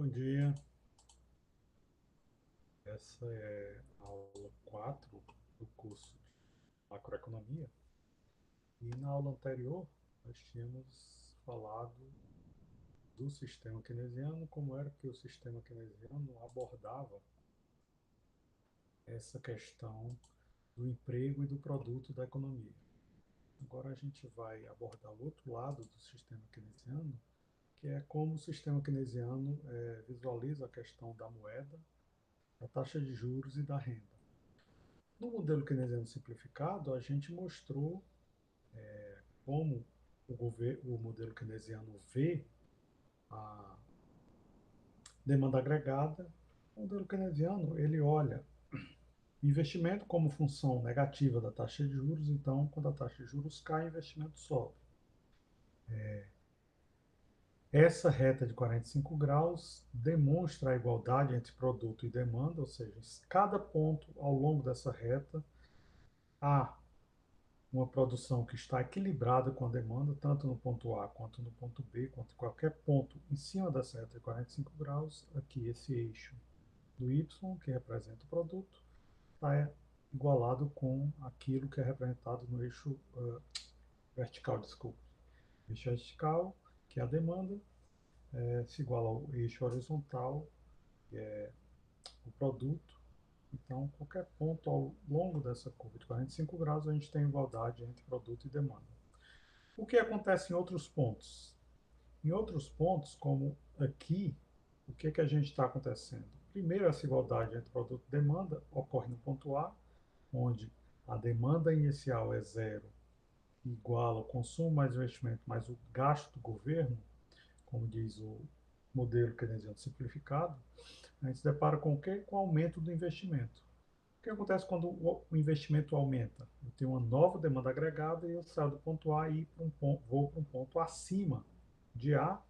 Bom dia, essa é a aula 4 do curso de Macroeconomia e na aula anterior nós tínhamos falado do sistema keynesiano, como era que o sistema keynesiano abordava essa questão do emprego e do produto da economia. Agora a gente vai abordar o outro lado do sistema keynesiano, que é como o sistema keynesiano visualiza a questão da moeda, da taxa de juros e da renda. No modelo keynesiano simplificado, a gente mostrou como o modelo keynesiano vê a demanda agregada. O modelo keynesiano ele olha investimento como função negativa da taxa de juros, então, quando a taxa de juros cai, o investimento sobe. Essa reta de 45 graus demonstra a igualdade entre produto e demanda, ou seja, cada ponto ao longo dessa reta há uma produção que está equilibrada com a demanda, tanto no ponto A quanto no ponto B, quanto em qualquer ponto em cima dessa reta de 45 graus, aqui esse eixo do Y, que representa o produto, está igualado com aquilo que é representado no eixo vertical, desculpa. Eixo vertical, que é a demanda, se iguala ao eixo horizontal, que é o produto. Então, qualquer ponto ao longo dessa curva de 45 graus, a gente tem igualdade entre produto e demanda. O que acontece em outros pontos? Em outros pontos, como aqui, o que a gente está acontecendo? Primeiro, essa igualdade entre produto e demanda ocorre no ponto A, onde a demanda inicial é zero, igual ao consumo mais investimento mais o gasto do governo, como diz o modelo keynesiano simplificado, a gente se depara com o quê? Com o aumento do investimento. O que acontece quando o investimento aumenta? Eu tenho uma nova demanda agregada e eu saio do ponto A e vou para um ponto acima de A,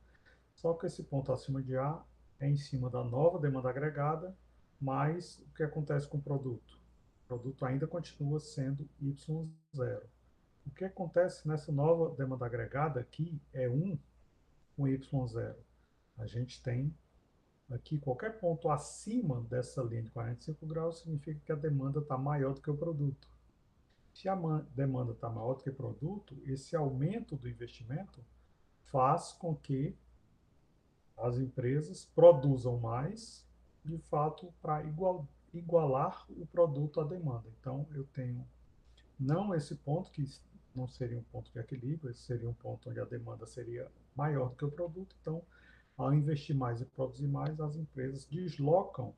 só que esse ponto acima de A é em cima da nova demanda agregada, mas o que acontece com o produto? O produto ainda continua sendo Y0. O que acontece nessa nova demanda agregada aqui é 1 com Y0. A gente tem aqui qualquer ponto acima dessa linha de 45 graus significa que a demanda está maior do que o produto. Se a demanda está maior do que o produto, esse aumento do investimento faz com que as empresas produzam mais, de fato, para igualar o produto à demanda. Então, eu tenho não esse ponto, que não seria um ponto de equilíbrio, esse seria um ponto onde a demanda seria maior do que o produto. Então, ao investir mais e produzir mais, as empresas deslocam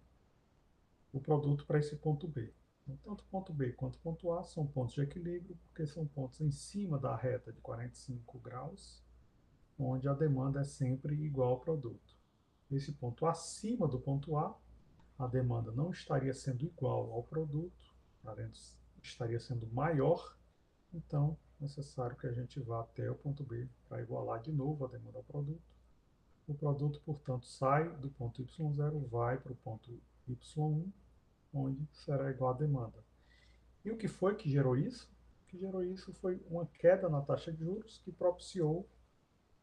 o produto para esse ponto B. Então, tanto o ponto B quanto o ponto A são pontos de equilíbrio, porque são pontos em cima da reta de 45 graus, onde a demanda é sempre igual ao produto. Esse ponto acima do ponto a demanda não estaria sendo igual ao produto, estaria sendo maior, então é necessário que a gente vá até o ponto B para igualar de novo a demanda ao produto. O produto, portanto, sai do ponto Y0, vai para o ponto Y1, onde será igual à demanda. E o que foi que gerou isso? O que gerou isso foi uma queda na taxa de juros que propiciou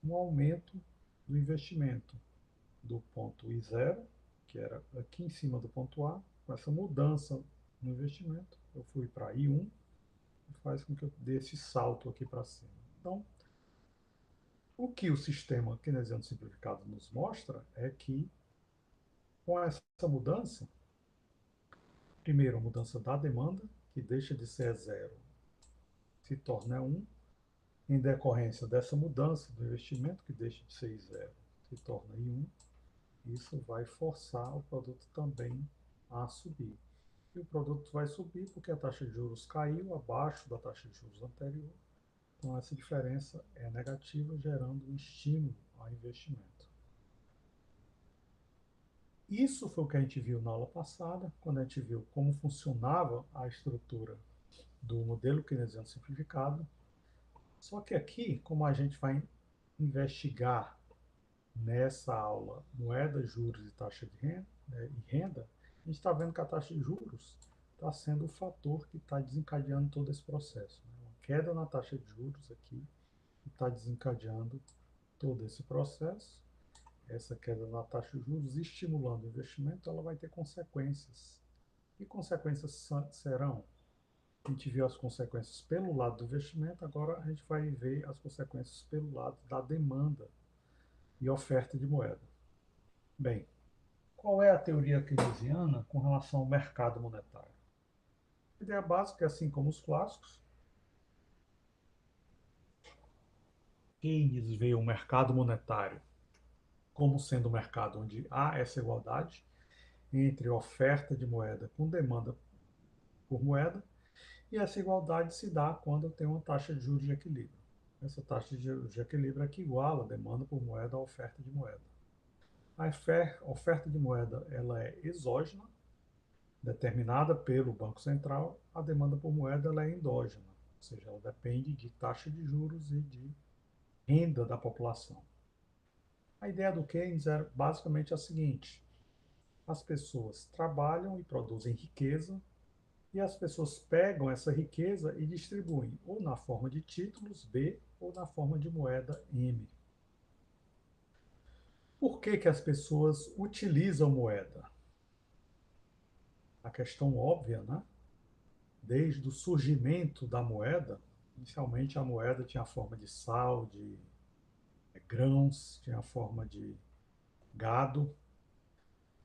um aumento do investimento do ponto I0, que era aqui em cima do ponto A, com essa mudança no investimento, eu fui para I1, e faz com que eu dê esse salto aqui para cima. Então, o que o sistema keynesiano simplificado nos mostra é que, com essa mudança, primeiro, a mudança da demanda, que deixa de ser zero, se torna 1, em decorrência dessa mudança do investimento, que deixa de ser zero, se torna I1, isso vai forçar o produto também a subir. E o produto vai subir porque a taxa de juros caiu abaixo da taxa de juros anterior. Então, essa diferença é negativa, gerando um estímulo ao investimento. Isso foi o que a gente viu na aula passada, quando a gente viu como funcionava a estrutura do modelo keynesiano simplificado. Só que aqui, como a gente vai investigar nessa aula moeda, juros e taxa de renda, e renda, a gente está vendo que a taxa de juros está sendo o fator que está desencadeando todo esse processo. Uma queda na taxa de juros aqui está desencadeando todo esse processo. essa queda na taxa de juros estimulando o investimento, ela vai ter consequências. Que consequências serão? A gente viu as consequências pelo lado do investimento, agora a gente vai ver as consequências pelo lado da demanda e oferta de moeda. Bem, qual é a teoria keynesiana com relação ao mercado monetário? A ideia básica é assim como os clássicos. Keynes vê o mercado monetário como sendo um mercado onde há essa igualdade entre oferta de moeda com demanda por moeda, e essa igualdade se dá quando tem uma taxa de juros de equilíbrio. Essa taxa de juros de equilíbrio é que iguala a demanda por moeda à oferta de moeda. A oferta de moeda ela é exógena, determinada pelo Banco Central. A demanda por moeda ela é endógena, ou seja, ela depende de taxa de juros e de renda da população. A ideia do Keynes é basicamente a seguinte: as pessoas trabalham e produzem riqueza, e as pessoas pegam essa riqueza e distribuem ou na forma de títulos B ou na forma de moeda M. Por que que as pessoas utilizam moeda? A questão óbvia, né? Desde o surgimento da moeda, inicialmente a moeda tinha a forma de sal, de grãos, tinha a forma de gado.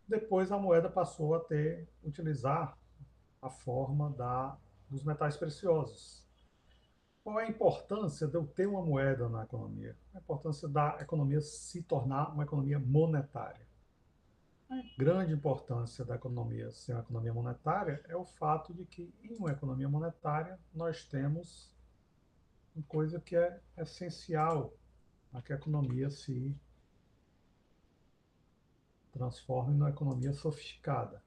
Depois a moeda passou a utilizar a forma dos metais preciosos. Qual é a importância de eu ter uma moeda na economia? A importância da economia se tornar uma economia monetária. A grande importância da economia ser uma economia monetária é o fato de que, em uma economia monetária, nós temos uma coisa que é essencial a que a economia se transforme numa economia sofisticada.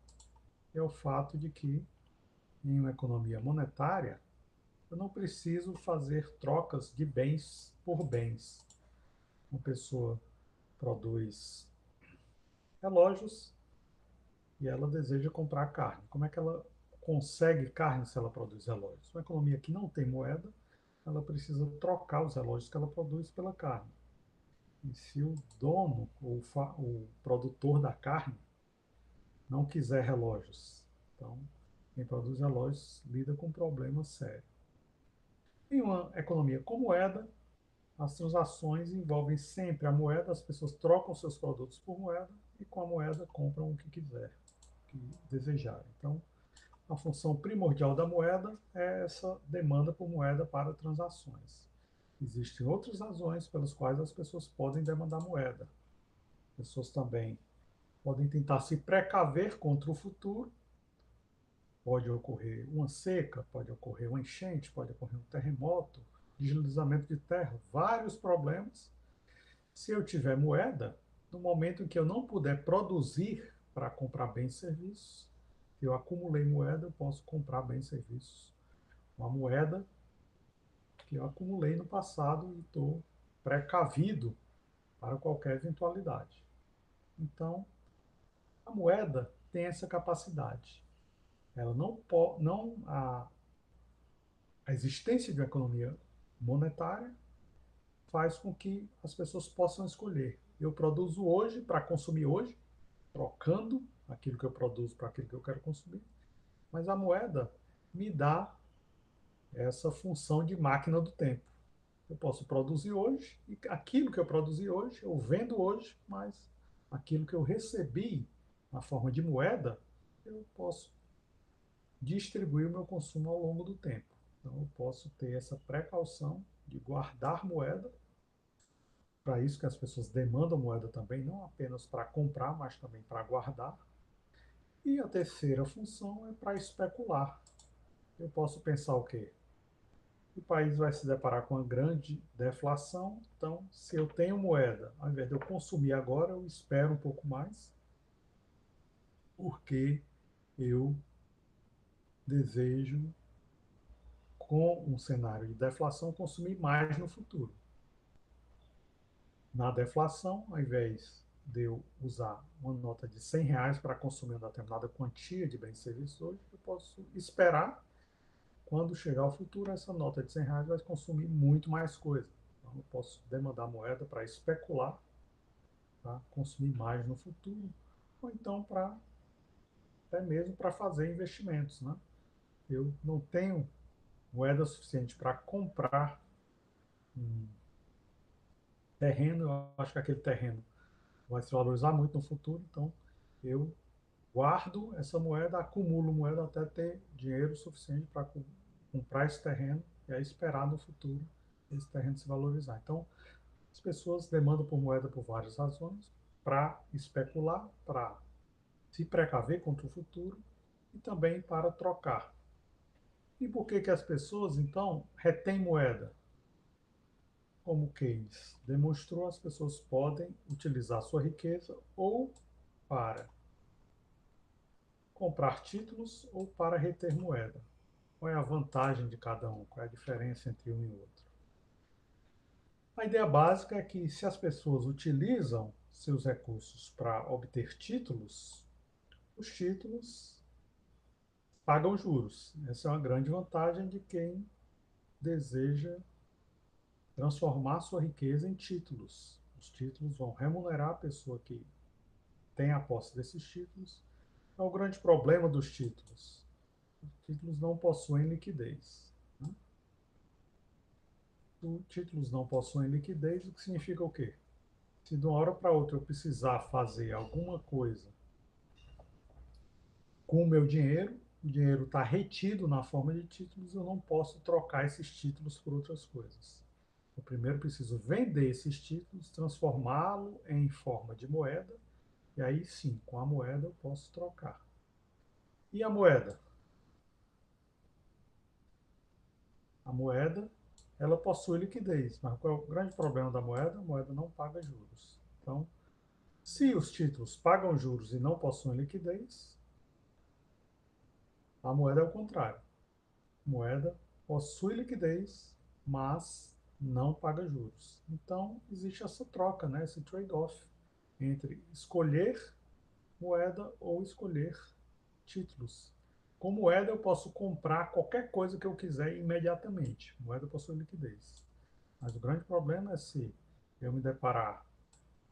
É o fato de que, em uma economia monetária, eu não preciso fazer trocas de bens por bens. Uma pessoa produz relógios e ela deseja comprar carne. Como é que ela consegue carne se ela produz relógios? Uma economia que não tem moeda, ela precisa trocar os relógios que ela produz pela carne. E se o dono ou o produtor da carne não quiser relógios, então quem produz relógios lida com um problema sério. Em uma economia com moeda, as transações envolvem sempre a moeda, as pessoas trocam seus produtos por moeda e com a moeda compram o que quiser, o que desejarem. Então, a função primordial da moeda é essa demanda por moeda para transações. Existem outras razões pelas quais as pessoas podem demandar moeda. As pessoas também podem tentar se precaver contra o futuro. Pode ocorrer uma seca, pode ocorrer uma enchente, pode ocorrer um terremoto, deslizamento de terra, vários problemas. Se eu tiver moeda, no momento em que eu não puder produzir para comprar bens e serviços, se eu acumulei moeda, eu posso comprar bens e serviços. Uma moeda que eu acumulei no passado e estou precavido para qualquer eventualidade. Então, a moeda tem essa capacidade. Ela a existência de uma economia monetária faz com que as pessoas possam escolher. Eu produzo hoje para consumir hoje, trocando aquilo que eu produzo para aquilo que eu quero consumir, mas a moeda me dá essa função de máquina do tempo. Eu posso produzir hoje e aquilo que eu produzi hoje eu vendo hoje, mas aquilo que eu recebi na forma de moeda eu posso distribuir o meu consumo ao longo do tempo. Então eu posso ter essa precaução de guardar moeda. Para isso que as pessoas demandam moeda também, não apenas para comprar, mas também para guardar. E a terceira função é para especular. Eu posso pensar o quê? O país vai se deparar com uma grande deflação, então se eu tenho moeda, ao invés de eu consumir agora, eu espero um pouco mais, porque eu desejo, com um cenário de deflação, consumir mais no futuro. Na deflação, ao invés de eu usar uma nota de R$ 100 para consumir uma determinada quantia de bens e serviços hoje, eu posso esperar. Quando chegar ao futuro, essa nota de R$ 100 vai consumir muito mais coisa. Então, eu posso demandar moeda para especular, para consumir mais no futuro, ou então até mesmo para fazer investimentos, né? Eu não tenho moeda suficiente para comprar um terreno, eu acho que aquele terreno vai se valorizar muito no futuro, então eu guardo essa moeda, acumulo moeda até ter dinheiro suficiente para comprar esse terreno e aí esperar no futuro esse terreno se valorizar. Então, as pessoas demandam por moeda por várias razões, para especular, para se precaver contra o futuro e também para trocar. E por que as pessoas, então, retêm moeda? Como Keynes demonstrou, as pessoas podem utilizar sua riqueza ou para comprar títulos ou para reter moeda. Qual é a vantagem de cada um? Qual é a diferença entre um e outro? A ideia básica é que se as pessoas utilizam seus recursos para obter títulos, os títulos pagam juros. Essa é uma grande vantagem de quem deseja transformar sua riqueza em títulos. Os títulos vão remunerar a pessoa que tem a posse desses títulos. É o grande problema dos títulos. Os títulos não possuem liquidez. Né? Os títulos não possuem liquidez, o que significa o quê? Se de uma hora para outra eu precisar fazer alguma coisa com o meu dinheiro, o dinheiro está retido na forma de títulos, eu não posso trocar esses títulos por outras coisas. Eu primeiro preciso vender esses títulos, transformá-lo em forma de moeda, e aí sim, com a moeda eu posso trocar. E a moeda? A moeda, ela possui liquidez, mas qual é o grande problema da moeda? A moeda não paga juros. Então, se os títulos pagam juros e não possuem liquidez, a moeda é o contrário. A moeda possui liquidez, mas não paga juros. Então, existe essa troca, né? Esse trade-off entre escolher moeda ou escolher títulos. Com moeda eu posso comprar qualquer coisa que eu quiser imediatamente. Moeda possui liquidez. Mas o grande problema é se eu me deparar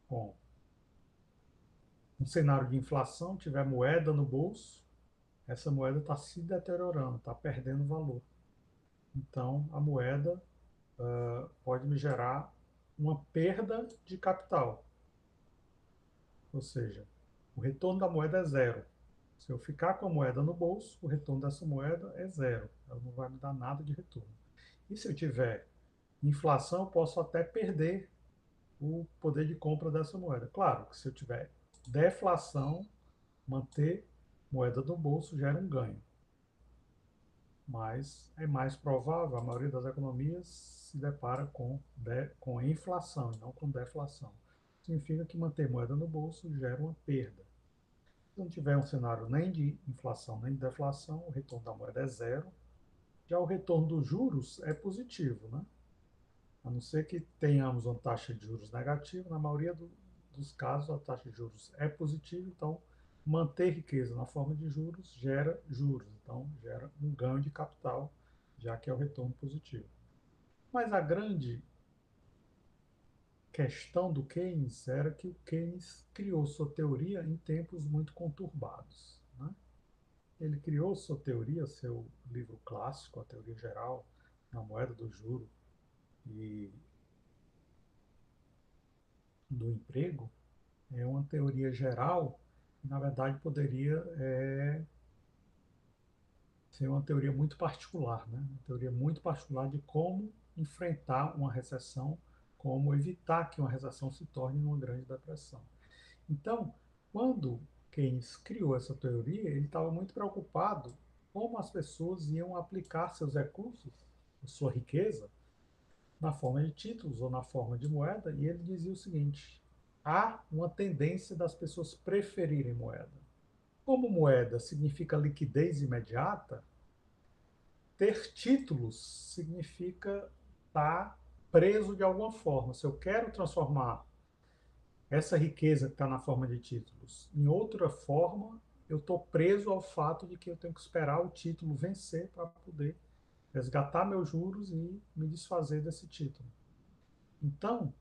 com um cenário de inflação, tiver moeda no bolso, essa moeda está se deteriorando, está perdendo valor. Então, a moeda pode me gerar uma perda de capital. Ou seja, o retorno da moeda é zero. Se eu ficar com a moeda no bolso, o retorno dessa moeda é zero. Ela não vai me dar nada de retorno. E se eu tiver inflação, eu posso até perder o poder de compra dessa moeda. Claro que se eu tiver deflação, manter moeda no bolso gera um ganho. Mas é mais provável, a maioria das economias se depara com inflação e não com deflação. Significa que manter moeda no bolso gera uma perda. Se não tiver um cenário nem de inflação nem de deflação, o retorno da moeda é zero. Já o retorno dos juros é positivo, né? A não ser que tenhamos uma taxa de juros negativa, na maioria dos casos a taxa de juros é positiva, então manter riqueza na forma de juros gera juros, então gera um ganho de capital, já que é o retorno positivo. Mas a grande questão do Keynes era que o Keynes criou sua teoria em tempos muito conturbados. Né? Ele criou sua teoria, seu livro clássico, a Teoria Geral da Moeda do Juro e do Emprego, é uma teoria geral que, na verdade, poderia ser uma teoria muito particular, né? Uma teoria muito particular de como enfrentar uma recessão, como evitar que uma recessão se torne uma grande depressão. Então, quando Keynes criou essa teoria, ele estava muito preocupado como as pessoas iam aplicar seus recursos, sua riqueza, na forma de títulos ou na forma de moeda, e ele dizia o seguinte: há uma tendência das pessoas preferirem moeda. Como moeda significa liquidez imediata, ter títulos significa estar preso de alguma forma. Se eu quero transformar essa riqueza que está na forma de títulos em outra forma, eu estou preso ao fato de que eu tenho que esperar o título vencer para poder resgatar meus juros e me desfazer desse título. Então,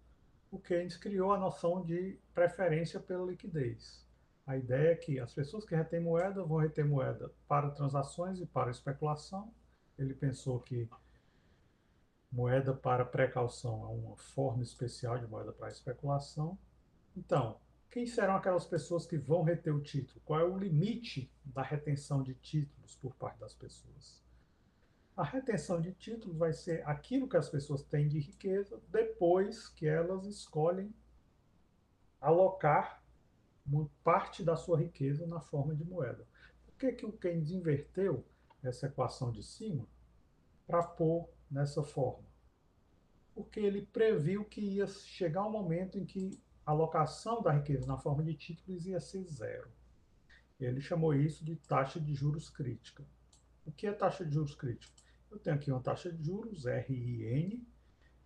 o Keynes criou a noção de preferência pela liquidez. A ideia é que as pessoas que retêm moeda vão reter moeda para transações e para especulação. Ele pensou que moeda para precaução é uma forma especial de moeda para especulação. Então, quem serão aquelas pessoas que vão reter o título? Qual é o limite da retenção de títulos por parte das pessoas? A retenção de títulos vai ser aquilo que as pessoas têm de riqueza depois que elas escolhem alocar uma parte da sua riqueza na forma de moeda. Por que, que o Keynes inverteu essa equação de cima para pôr nessa forma? Porque ele previu que ia chegar um momento em que a alocação da riqueza na forma de títulos ia ser zero. Ele chamou isso de taxa de juros crítica. O que é taxa de juros crítica? Eu tenho aqui uma taxa de juros, RIN,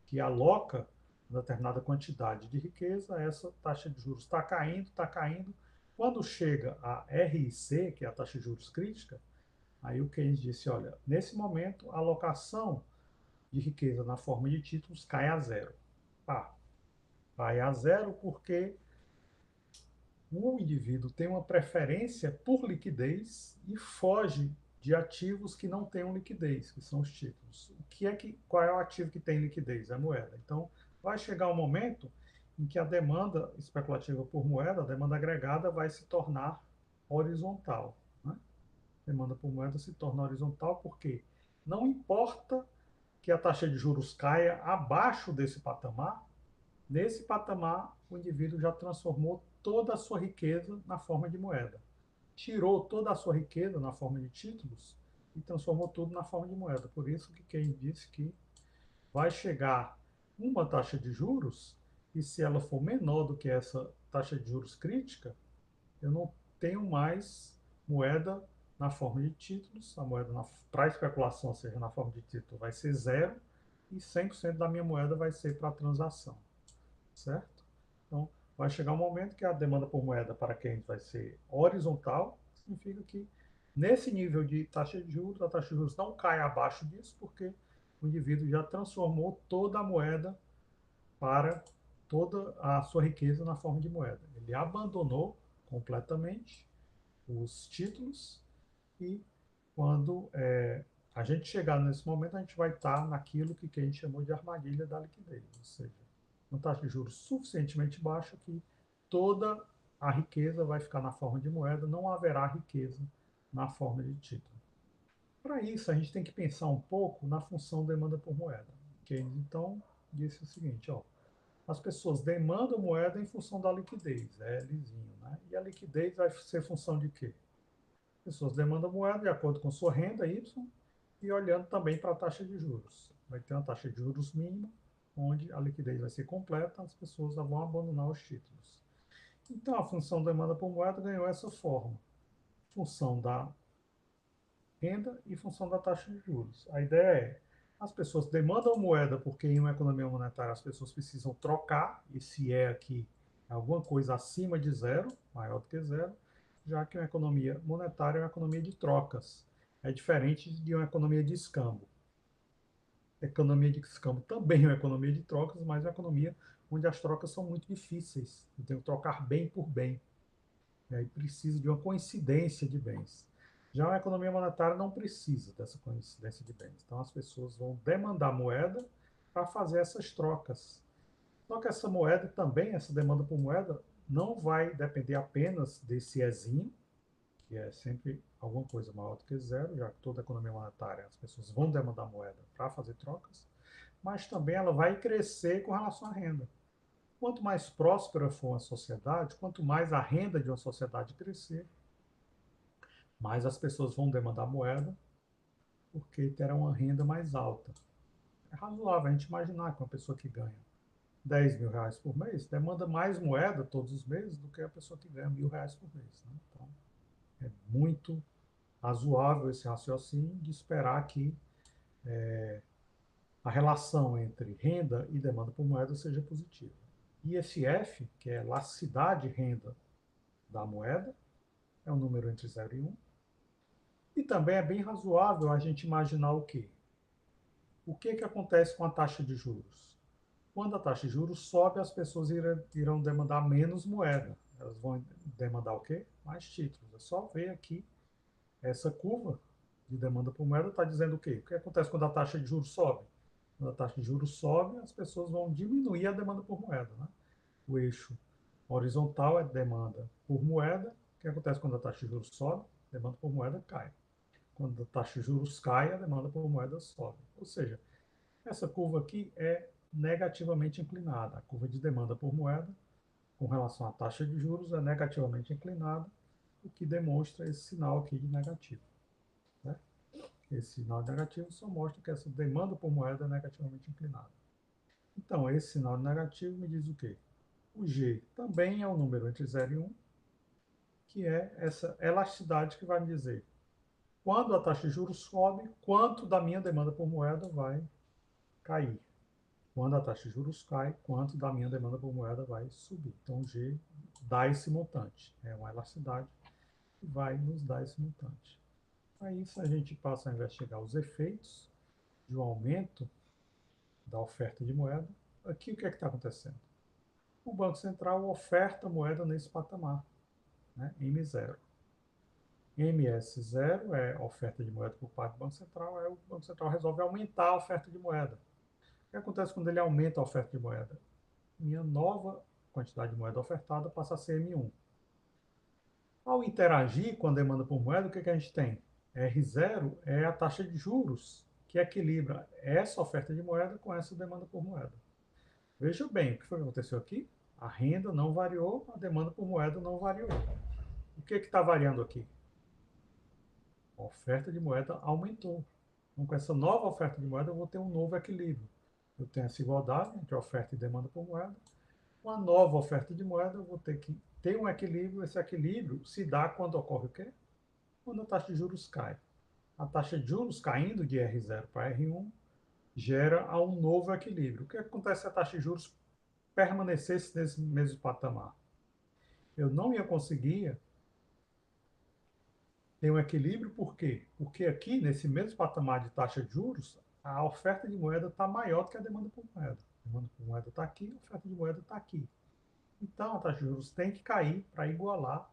que aloca uma determinada quantidade de riqueza, essa taxa de juros está caindo, está caindo. Quando chega a RIC, que é a taxa de juros crítica, aí o Keynes disse, olha, nesse momento a alocação de riqueza na forma de títulos cai a zero. Ah, vai a zero porque o indivíduo tem uma preferência por liquidez e foge de ativos que não tenham liquidez, que são os títulos. Qual é o ativo que tem liquidez? É a moeda. Então, vai chegar um momento em que a demanda especulativa por moeda, a demanda agregada, vai se tornar horizontal. Né? A demanda por moeda se torna horizontal porque não importa que a taxa de juros caia abaixo desse patamar, nesse patamar, o indivíduo já transformou toda a sua riqueza na forma de moeda. Tirou toda a sua riqueza na forma de títulos e transformou tudo na forma de moeda. Por isso que quem disse que vai chegar uma taxa de juros e se ela for menor do que essa taxa de juros crítica, eu não tenho mais moeda na forma de títulos, a moeda para especulação, ou seja, na forma de título, vai ser zero e 100% da minha moeda vai ser para transação, certo? Então, vai chegar um momento que a demanda por moeda para quem vai ser horizontal, significa que nesse nível de taxa de juros, a taxa de juros não cai abaixo disso, porque o indivíduo já transformou toda a moeda para toda a sua riqueza na forma de moeda. Ele abandonou completamente os títulos e quando a gente chegar nesse momento, a gente vai estar naquilo que a gente chamou de armadilha da liquidez, ou seja, uma taxa de juros suficientemente baixa que toda a riqueza vai ficar na forma de moeda, não haverá riqueza na forma de título. Para isso, a gente tem que pensar um pouco na função demanda por moeda. Keynes, então, disse o seguinte, ó, as pessoas demandam moeda em função da liquidez, é lisinho, né? E a liquidez vai ser função de quê? As pessoas demandam moeda de acordo com sua renda, Y, e olhando também para a taxa de juros. Vai ter uma taxa de juros mínima, onde a liquidez vai ser completa, as pessoas vão abandonar os títulos. Então, a função demanda por moeda ganhou essa forma. Função da renda e função da taxa de juros. A ideia é, as pessoas demandam moeda porque em uma economia monetária as pessoas precisam trocar, e se é aqui alguma coisa acima de zero, maior do que zero, já que uma economia monetária é uma economia de trocas. É diferente de uma economia de escambo. A economia de escambo também é uma economia de trocas, mas é uma economia onde as trocas são muito difíceis. Eu tenho que trocar bem por bem. E aí precisa de uma coincidência de bens. Já a economia monetária não precisa dessa coincidência de bens. Então as pessoas vão demandar moeda para fazer essas trocas. Só que essa moeda também, essa demanda por moeda, não vai depender apenas desse Ezinho, que é sempre alguma coisa maior do que zero, já que toda economia monetária as pessoas vão demandar moeda para fazer trocas, mas também ela vai crescer com relação à renda. Quanto mais próspera for uma sociedade, quanto mais a renda de uma sociedade crescer, mais as pessoas vão demandar moeda, porque terão uma renda mais alta. É razoável a gente imaginar que uma pessoa que ganha R$ 10.000 por mês demanda mais moeda todos os meses do que a pessoa que ganha R$ 1.000 por mês. Né? Então, é muito razoável esse raciocínio de esperar que a relação entre renda e demanda por moeda seja positiva. E esse F, que é elasticidade renda da moeda, é um número entre 0 e 1. E também é bem razoável a gente imaginar o quê? O que acontece com a taxa de juros? quando a taxa de juros sobe, as pessoas irão demandar menos moeda. Elas vão demandar o quê? Mais títulos. É só ver aqui essa curva de demanda por moeda está dizendo o quê? O que acontece quando a taxa de juros sobe? Quando a taxa de juros sobe, as pessoas vão diminuir a demanda por moeda, né? O eixo horizontal é demanda por moeda. O que acontece quando a taxa de juros sobe? A demanda por moeda cai. Quando a taxa de juros cai, a demanda por moeda sobe. Ou seja, essa curva aqui é negativamente inclinada. A curva de demanda por moeda, com relação à taxa de juros, é negativamente inclinada, o que demonstra esse sinal aqui de negativo. Né? Esse sinal negativo só mostra que essa demanda por moeda é negativamente inclinada. Então, esse sinal negativo me diz o quê? O G também é um número entre 0 e 1, que é essa elasticidade que vai me dizer quando a taxa de juros sobe, quanto da minha demanda por moeda vai cair. Quando a taxa de juros cai, quanto da minha demanda por moeda vai subir. Então, G dá esse montante. É uma elasticidade que vai nos dar esse montante. Aí, se a gente passa a investigar os efeitos de um aumento da oferta de moeda, aqui o que é que está acontecendo? O Banco Central oferta moeda nesse patamar, né, M0. MS0 é oferta de moeda por parte do Banco Central, aí o Banco Central resolve aumentar a oferta de moeda. O que acontece quando ele aumenta a oferta de moeda? Minha nova quantidade de moeda ofertada passa a ser M1. Ao interagir com a demanda por moeda, o que, que a gente tem? R0 é a taxa de juros que equilibra essa oferta de moeda com essa demanda por moeda. Veja bem, o que foi que aconteceu aqui? A renda não variou, a demanda por moeda não variou. O que está variando aqui? A oferta de moeda aumentou. Então, com essa nova oferta de moeda, eu vou ter um novo equilíbrio. Eu tenho essa igualdade entre oferta e demanda por moeda. Com a nova oferta de moeda, eu vou ter que ter um equilíbrio. Esse equilíbrio se dá quando ocorre o quê? Quando a taxa de juros cai. A taxa de juros caindo de R0 para R1 gera um novo equilíbrio. O que acontece se a taxa de juros permanecesse nesse mesmo patamar? Eu não ia conseguir ter um equilíbrio, por quê? Porque aqui, nesse mesmo patamar de taxa de juros, a oferta de moeda está maior do que a demanda por moeda. A demanda por moeda está aqui, a oferta de moeda está aqui. Então, a taxa de juros tem que cair para igualar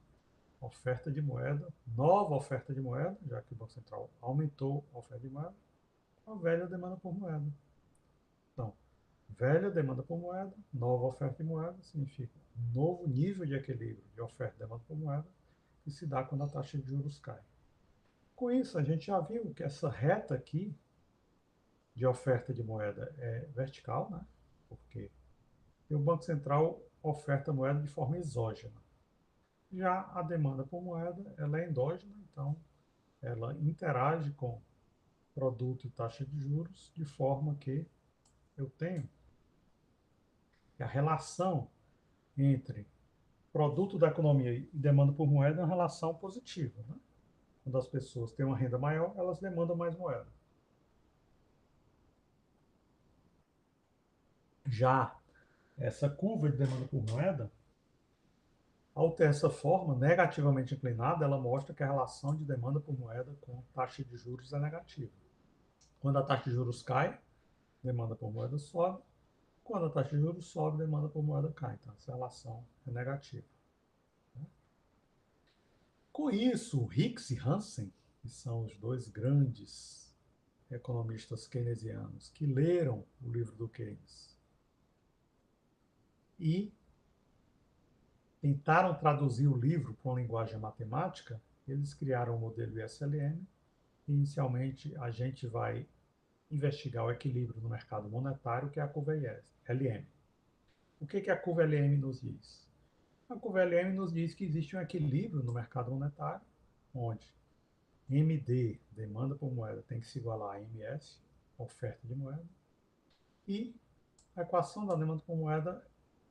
a oferta de moeda, nova oferta de moeda, já que o Banco Central aumentou a oferta de moeda, com a velha demanda por moeda. Então, velha demanda por moeda, nova oferta de moeda, significa um novo nível de equilíbrio de oferta e demanda por moeda, que se dá quando a taxa de juros cai. Com isso, a gente já viu que essa reta aqui de oferta de moeda é vertical, né? Porque o Banco Central oferta moeda de forma exógena. Já a demanda por moeda, ela é endógena, então ela interage com produto e taxa de juros de forma que eu tenho a relação entre produto da economia e demanda por moeda é uma relação positiva, né? Quando as pessoas têm uma renda maior, elas demandam mais moeda. Já essa curva de demanda por moeda, ao ter essa forma negativamente inclinada, ela mostra que a relação de demanda por moeda com taxa de juros é negativa. Quando a taxa de juros cai, demanda por moeda sobe. Quando a taxa de juros sobe, demanda por moeda cai. Então, essa relação é negativa. Com isso, Hicks e Hansen, que são os dois grandes economistas keynesianos que leram o livro do Keynes e tentaram traduzir o livro para uma linguagem matemática, eles criaram o modelo ISLM. Inicialmente, a gente vai investigar o equilíbrio no mercado monetário, que é a curva LM. O que a curva LM nos diz? A curva LM nos diz que existe um equilíbrio no mercado monetário, onde MD, demanda por moeda, tem que se igualar a MS, oferta de moeda, e a equação da demanda por moeda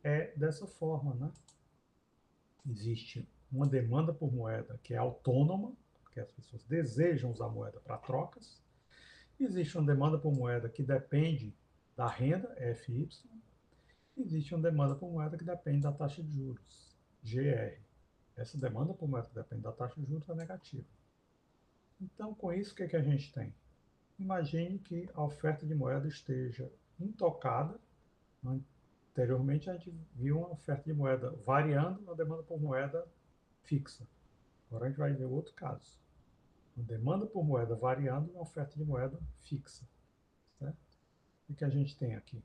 é dessa forma, né? Existe uma demanda por moeda que é autônoma, porque as pessoas desejam usar moeda para trocas. Existe uma demanda por moeda que depende da renda, FY. Existe uma demanda por moeda que depende da taxa de juros, GR. Essa demanda por moeda que depende da taxa de juros é negativa. Então, com isso, o que a gente tem? Imagine que a oferta de moeda esteja intocada Anteriormente, a gente viu uma oferta de moeda variando a demanda por moeda fixa. Agora a gente vai ver outro caso. Uma demanda por moeda variando e uma oferta de moeda fixa. Certo? O que a gente tem aqui?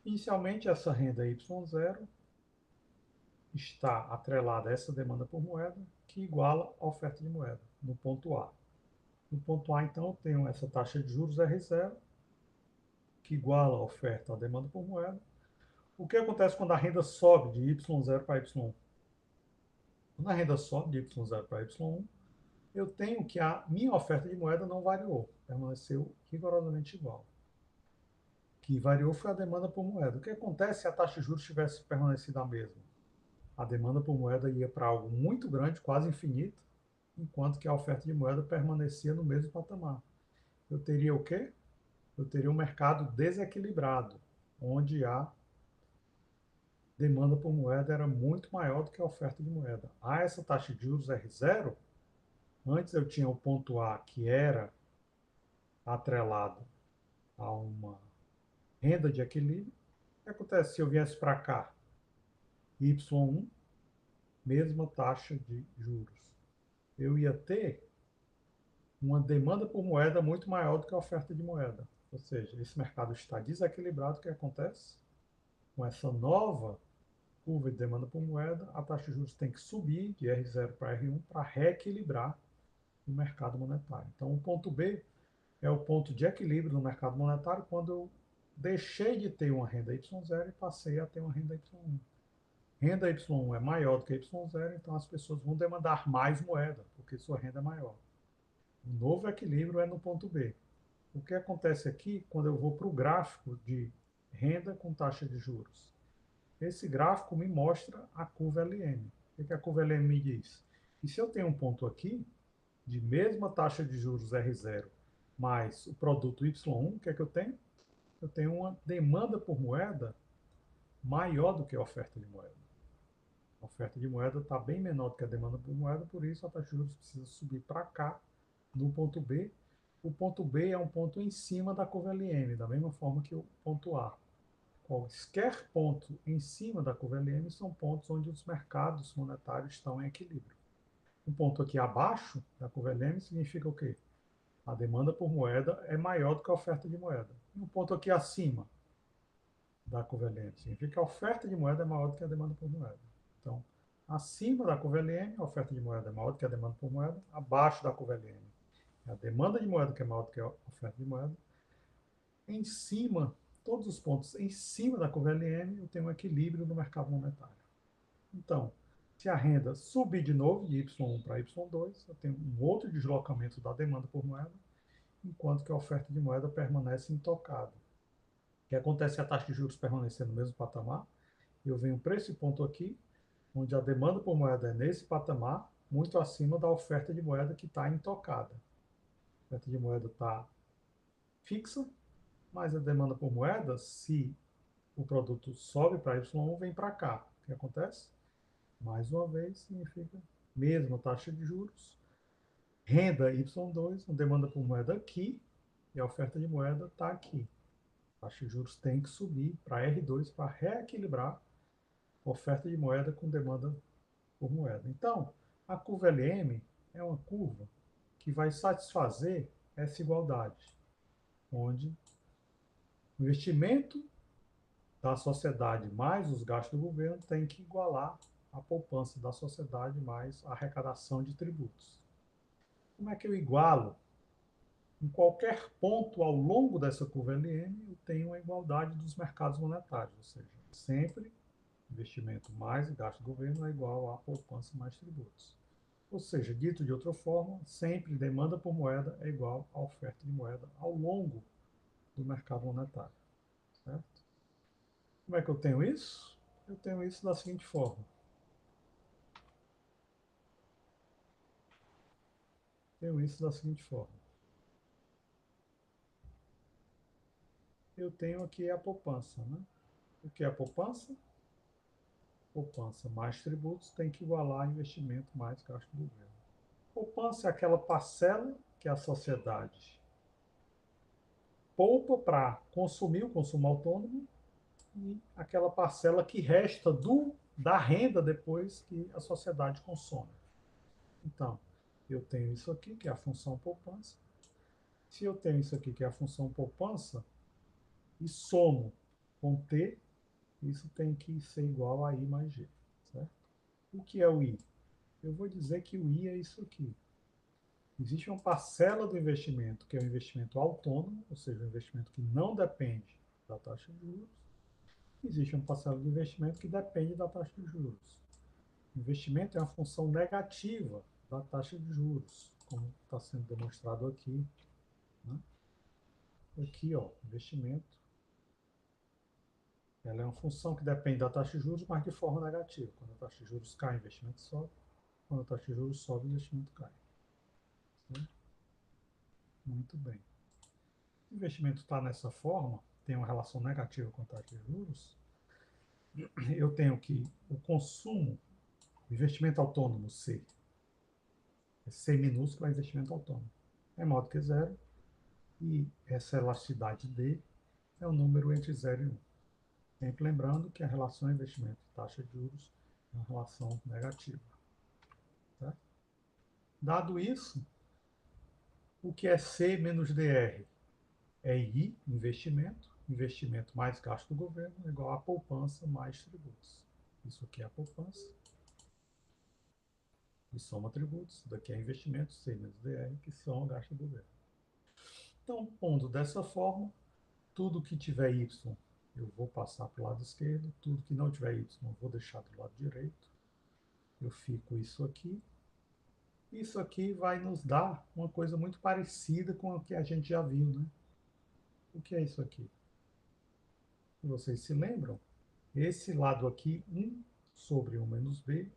Inicialmente, essa renda Y0 está atrelada a essa demanda por moeda, que iguala a oferta de moeda, no ponto A. No ponto A, então, eu tenho essa taxa de juros R0, que iguala a oferta à demanda por moeda. O que acontece quando a renda sobe de Y0 para Y1? Quando a renda sobe de Y0 para Y1, eu tenho que a minha oferta de moeda não variou, permaneceu rigorosamente igual. O que variou foi a demanda por moeda. O que acontece se a taxa de juros tivesse permanecido a mesma? A demanda por moeda ia para algo muito grande, quase infinito, enquanto que a oferta de moeda permanecia no mesmo patamar. Eu teria o quê? Eu teria um mercado desequilibrado, onde a demanda por moeda era muito maior do que a oferta de moeda. A essa taxa de juros R0, antes eu tinha o ponto A, que era atrelado a uma renda de equilíbrio. O que acontece se eu viesse para cá? Y1, mesma taxa de juros. Eu ia ter uma demanda por moeda muito maior do que a oferta de moeda. Ou seja, esse mercado está desequilibrado. O que acontece? Com essa nova curva de demanda por moeda, a taxa de juros tem que subir de R0 para R1 para reequilibrar o mercado monetário. Então, o ponto B é o ponto de equilíbrio no mercado monetário quando eu deixei de ter uma renda Y0 e passei a ter uma renda Y1. Renda Y1 é maior do que Y0, então as pessoas vão demandar mais moeda, porque sua renda é maior. O novo equilíbrio é no ponto B. O que acontece aqui quando eu vou para o gráfico de renda com taxa de juros? Esse gráfico me mostra a curva LM. O que a curva LM me diz? E se eu tenho um ponto aqui, de mesma taxa de juros R0, mais o produto Y1, o que é que eu tenho? Eu tenho uma demanda por moeda maior do que a oferta de moeda. A oferta de moeda está bem menor do que a demanda por moeda, por isso a taxa de juros precisa subir para cá, no ponto B. O ponto B é um ponto em cima da curva LM, da mesma forma que o ponto A. Qualquer ponto em cima da curva LM são pontos onde os mercados monetários estão em equilíbrio. Um ponto aqui abaixo da curva LM significa o quê? A demanda por moeda é maior do que a oferta de moeda. E um ponto aqui acima da curva LM significa que a oferta de moeda é maior do que a demanda por moeda. Então, acima da curva LM, a oferta de moeda é maior do que a demanda por moeda. Abaixo da curva LM, é a demanda de moeda que é maior do que a oferta de moeda. Em cima, todos os pontos em cima da curva LM, eu tenho um equilíbrio no mercado monetário. Então, se a renda subir de novo, de Y1 para Y2, eu tenho um outro deslocamento da demanda por moeda, enquanto que a oferta de moeda permanece intocada. O que acontece se a taxa de juros permanecer no mesmo patamar? Eu venho para esse ponto aqui, onde a demanda por moeda é nesse patamar, muito acima da oferta de moeda que está intocada. A oferta de moeda está fixa, mas a demanda por moeda, se o produto sobe para Y1, vem para cá. O que acontece? Mais uma vez, significa mesma taxa de juros, renda Y2, a demanda por moeda aqui, e a oferta de moeda está aqui. A taxa de juros tem que subir para R2 para reequilibrar a oferta de moeda com demanda por moeda. Então, a curva LM é uma curva que vai satisfazer essa igualdade, onde o investimento da sociedade mais os gastos do governo tem que igualar a poupança da sociedade mais a arrecadação de tributos. Como é que eu igualo? Em qualquer ponto ao longo dessa curva LM, eu tenho uma igualdade dos mercados monetários, ou seja, sempre investimento mais gasto do governo é igual a poupança mais tributos. Ou seja, dito de outra forma, sempre demanda por moeda é igual a oferta de moeda ao longo do mercado monetário. Certo? Como é que eu tenho isso? Eu tenho isso da seguinte forma. Tenho isso da seguinte forma. Eu tenho aqui a poupança. Né? O que é a poupança? Poupança mais tributos tem que igualar investimento mais gasto do governo. Poupança é aquela parcela que a sociedade poupa para consumir o consumo autônomo e aquela parcela que resta da renda depois que a sociedade consome. Então, eu tenho isso aqui, que é a função poupança. Se eu tenho isso aqui, que é a função poupança, e somo com T, isso tem que ser igual a I mais G. Certo? O que é o I? Eu vou dizer que o I é isso aqui. Existe uma parcela do investimento, que é o investimento autônomo, ou seja, um investimento que não depende da taxa de juros. Existe uma parcela do investimento que depende da taxa de juros. O investimento é uma função negativa da taxa de juros, como está sendo demonstrado aqui. Né? Aqui, ó, investimento. Ela é uma função que depende da taxa de juros, mas de forma negativa. Quando a taxa de juros cai, o investimento sobe. Quando a taxa de juros sobe, o investimento cai. Né? Muito bem. Se o investimento está nessa forma, tem uma relação negativa com a taxa de juros, eu tenho que o consumo, o investimento autônomo C, C minúsculo é investimento autônomo, é maior do que zero, e essa elasticidade D é o número entre 0 e 1. Sempre lembrando que a relação investimento e taxa de juros é uma relação negativa. Tá? Dado isso, o que é C menos DR? É I, investimento. Investimento mais gasto do governo é igual a poupança mais tributos. Isso aqui é a poupança. E soma tributos. Isso daqui é investimento, C menos DR, que são gasto do governo. Então, pondo dessa forma, tudo que tiver Y, eu vou passar para o lado esquerdo. Tudo que não tiver Y, eu vou deixar do lado direito. Eu fico isso aqui. Isso aqui vai nos dar uma coisa muito parecida com o que a gente já viu, né? O que é isso aqui? Vocês se lembram? Esse lado aqui, 1 sobre 1 menos B,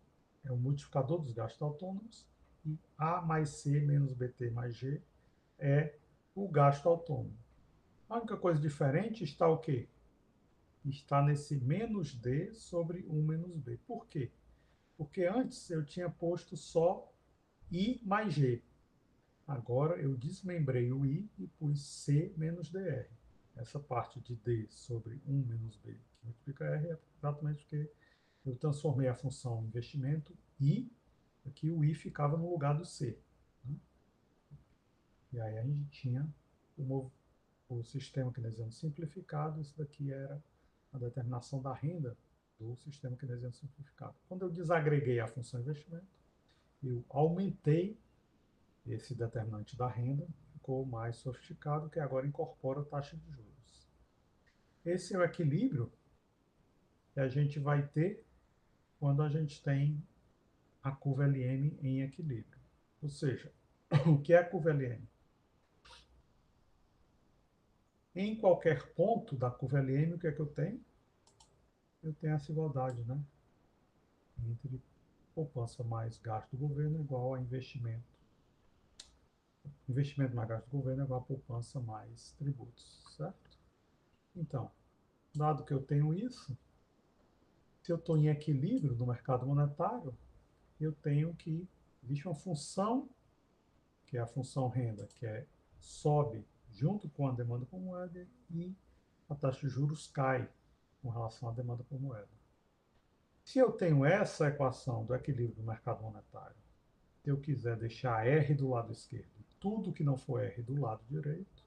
é o multiplicador dos gastos autônomos, e A mais C menos BT mais G é o gasto autônomo. A única coisa diferente está o quê? Está nesse menos D sobre 1 menos B. Por quê? Porque antes eu tinha posto só I mais G. Agora eu desmembrei o I e pus C menos DR. Essa parte de D sobre 1 menos B que multiplica R é exatamente porque eu transformei a função investimento I, aqui o I ficava no lugar do C. Né? E aí a gente tinha o sistema keynesiano simplificado, isso daqui era a determinação da renda do sistema keynesiano simplificado. Quando eu desagreguei a função investimento, eu aumentei esse determinante da renda, ficou mais sofisticado, que agora incorpora a taxa de juros. Esse é o equilíbrio que a gente vai ter quando a gente tem a curva LM em equilíbrio. Ou seja, o que é a curva LM? Em qualquer ponto da curva LM, o que é que eu tenho? Eu tenho essa igualdade, né? Entre poupança mais gasto do governo é igual a investimento. Investimento mais gasto do governo é igual a poupança mais tributos, certo? Então, dado que eu tenho isso, se eu estou em equilíbrio no mercado monetário, eu tenho que existe uma função, que é a função renda, que sobe junto com a demanda por moeda e a taxa de juros cai com relação à demanda por moeda. Se eu tenho essa equação do equilíbrio do mercado monetário, se eu quiser deixar R do lado esquerdo, tudo que não for R do lado direito,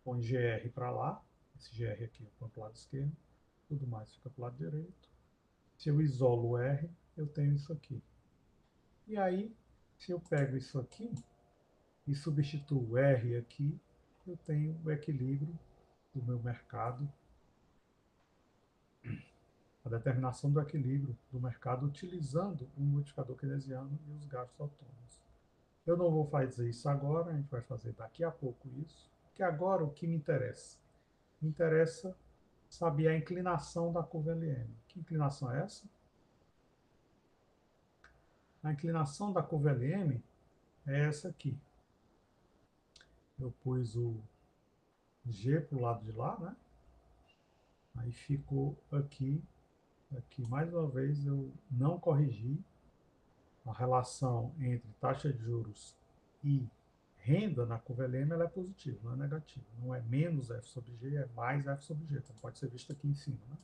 põe GR para lá, esse GR aqui eu ponho para o lado esquerdo, tudo mais fica para o lado direito. Se eu isolo o R, eu tenho isso aqui. E aí, se eu pego isso aqui e substituo o R aqui, eu tenho o equilíbrio do meu mercado, a determinação do equilíbrio do mercado utilizando o multiplicador keynesiano e os gastos autônomos. Eu não vou fazer isso agora, a gente vai fazer daqui a pouco isso, porque agora o que me interessa? Me interessa saber a inclinação da curva LM. Que inclinação é essa? A inclinação da curva LM é essa aqui. Eu pus o G para o lado de lá, né? Aí ficou aqui. Aqui, mais uma vez, eu não corrigi a relação entre taxa de juros e renda na curva LM, ela é positiva, não é negativa. Não é menos F sobre G, é mais F sobre G. Então, pode ser visto aqui em cima. Né?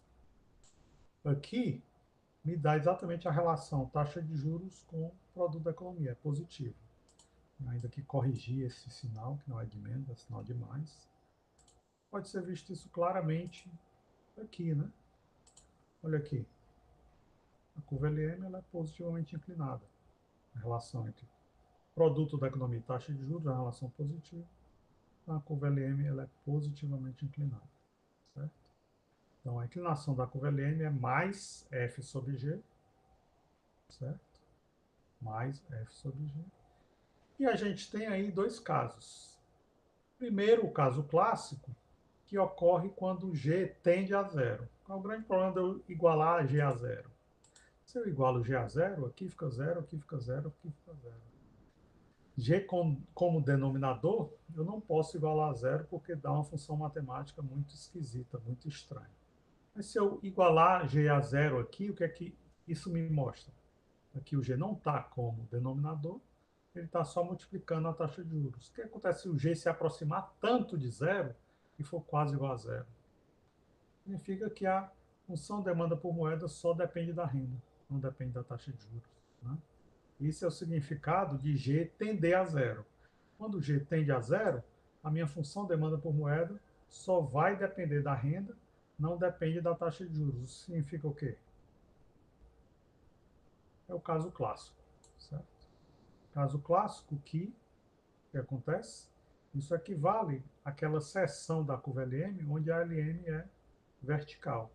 aqui me dá exatamente a relação taxa de juros com produto da economia, é positivo. Ainda que corrigir esse sinal, que não é de menos, é sinal de mais. Pode ser visto isso claramente aqui, né? Olha aqui, a curva LM ela é positivamente inclinada. A relação entre produto da economia e taxa de juros é uma relação positiva. A curva LM ela é positivamente inclinada, certo? Então, a inclinação da curva LM é mais F sobre G, certo? Mais F sobre G. E a gente tem aí dois casos. Primeiro, o caso clássico, que ocorre quando G tende a zero. Qual é o grande problema de eu igualar G a zero? Se eu igualo G a zero, aqui fica zero, aqui fica zero, aqui fica zero. G como denominador, eu não posso igualar a zero porque dá uma função matemática muito esquisita, muito estranha. Mas se eu igualar G a zero aqui, o que é que isso me mostra? Aqui o G não está como denominador, ele está só multiplicando a taxa de juros. O que acontece se o G se aproximar tanto de zero e for quase igual a zero? Significa que a função demanda por moeda só depende da renda, não depende da taxa de juros. Né? Esse é o significado de G tender a zero. Quando G tende a zero, a minha função demanda por moeda só vai depender da renda, não depende da taxa de juros. Isso significa o quê? É o caso clássico. Certo? Caso clássico que acontece? Isso equivale àquela seção da curva LM onde a LM é vertical.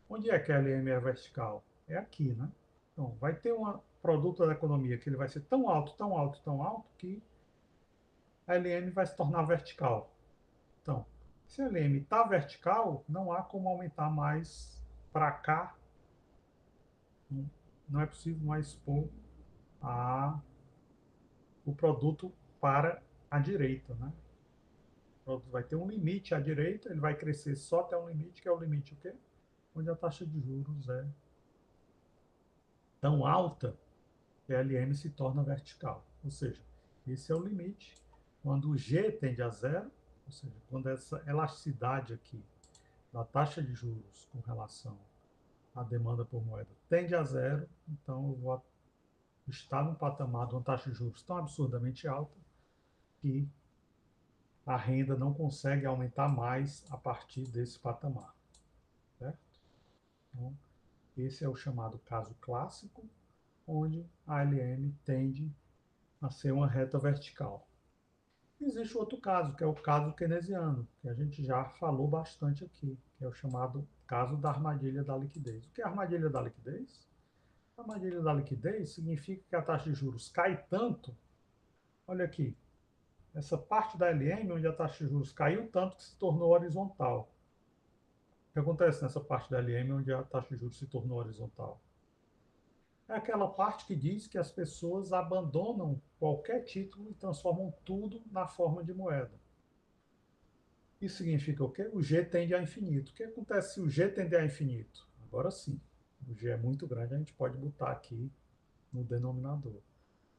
Onde é que a LM é vertical? É aqui, né? Então, vai ter um produto da economia que ele vai ser tão alto, tão alto, tão alto, que a LM vai se tornar vertical. Então, se a LM está vertical, não há como aumentar mais para cá. Não é possível mais expor o produto para a direita, né? O produto vai ter um limite à direita, ele vai crescer só até um limite, que é o limite o quê? Onde a taxa de juros é tão alta que a LM se torna vertical. Ou seja, esse é o limite. Quando o G tende a zero, ou seja, quando essa elasticidade aqui da taxa de juros com relação à demanda por moeda tende a zero, então eu vou estar num patamar de uma taxa de juros tão absurdamente alta que a renda não consegue aumentar mais a partir desse patamar. Certo? Então, esse é o chamado caso clássico, onde a LM tende a ser uma reta vertical. Existe outro caso, que é o caso keynesiano, que a gente já falou bastante aqui, que é o chamado caso da armadilha da liquidez. O que é a armadilha da liquidez? A armadilha da liquidez significa que a taxa de juros cai tanto, olha aqui, essa parte da LM onde a taxa de juros caiu tanto que se tornou horizontal. O que acontece nessa parte da LM onde a taxa de juros se tornou horizontal? É aquela parte que diz que as pessoas abandonam qualquer título e transformam tudo na forma de moeda. Isso significa o quê? O G tende a infinito. O que acontece se o G tender a infinito? Agora sim, o G é muito grande, a gente pode botar aqui no denominador.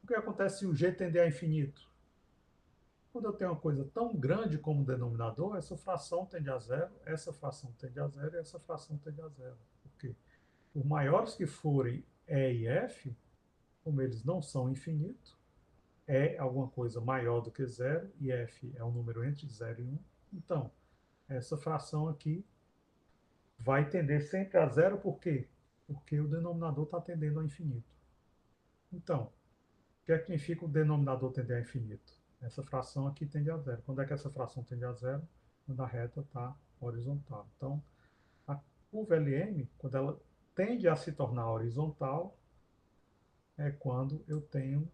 O que acontece se o G tender a infinito? Quando eu tenho uma coisa tão grande como o denominador, essa fração tende a zero, essa fração tende a zero e essa fração tende a zero. Por quê? Por maiores que forem E e F, como eles não são infinitos, é alguma coisa maior do que zero e F é um número entre 0 e 1. Então, essa fração aqui vai tender sempre a zero, por quê? Porque o denominador está tendendo a infinito. Então, o que é que significa o denominador tender a infinito? Essa fração aqui tende a zero. Quando é que essa fração tende a zero? Quando a reta está horizontal. Então, a curva LM, quando ela tende a se tornar horizontal, é quando eu tenho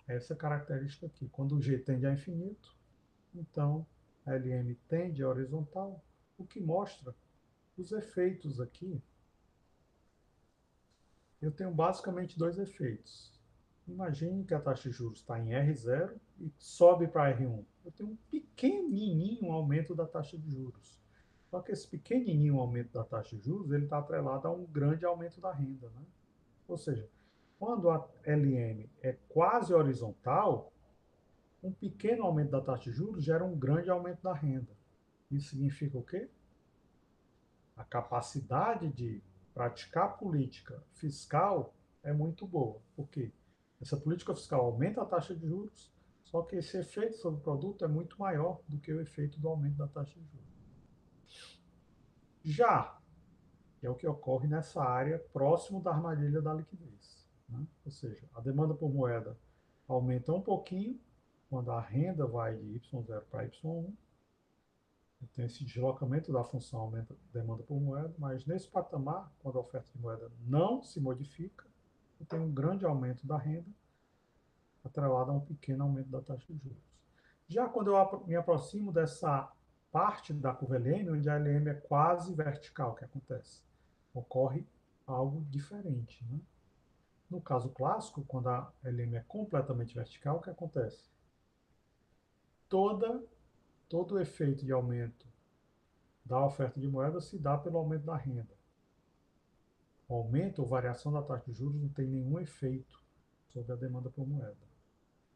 essa característica aqui. Quando o G tende a infinito, então a LM tende a horizontal, o que mostra os efeitos aqui. Eu tenho basicamente dois efeitos. Imagine que a taxa de juros está em R0 e sobe para R1. Eu tenho um pequenininho aumento da taxa de juros. Só que esse pequenininho aumento da taxa de juros ele está atrelado a um grande aumento da renda. Né? Ou seja, quando a LM é quase horizontal, um pequeno aumento da taxa de juros gera um grande aumento da renda. Isso significa o quê? A capacidade de praticar política fiscal é muito boa. Por quê? Essa política fiscal aumenta a taxa de juros, só que esse efeito sobre o produto é muito maior do que o efeito do aumento da taxa de juros. Já é o que ocorre nessa área próximo da armadilha da liquidez, né? Ou seja, a demanda por moeda aumenta um pouquinho quando a renda vai de Y0 para Y1, tem esse deslocamento da função aumenta a demanda por moeda, mas nesse patamar, quando a oferta de moeda não se modifica, tem um grande aumento da renda atrelado a um pequeno aumento da taxa de juros. Já quando eu me aproximo dessa parte da curva LM, onde a LM é quase vertical, o que acontece? Ocorre algo diferente, né? No caso clássico, quando a LM é completamente vertical, o que acontece? Todo o efeito de aumento da oferta de moeda se dá pelo aumento da renda. O aumento ou variação da taxa de juros não tem nenhum efeito sobre a demanda por moeda.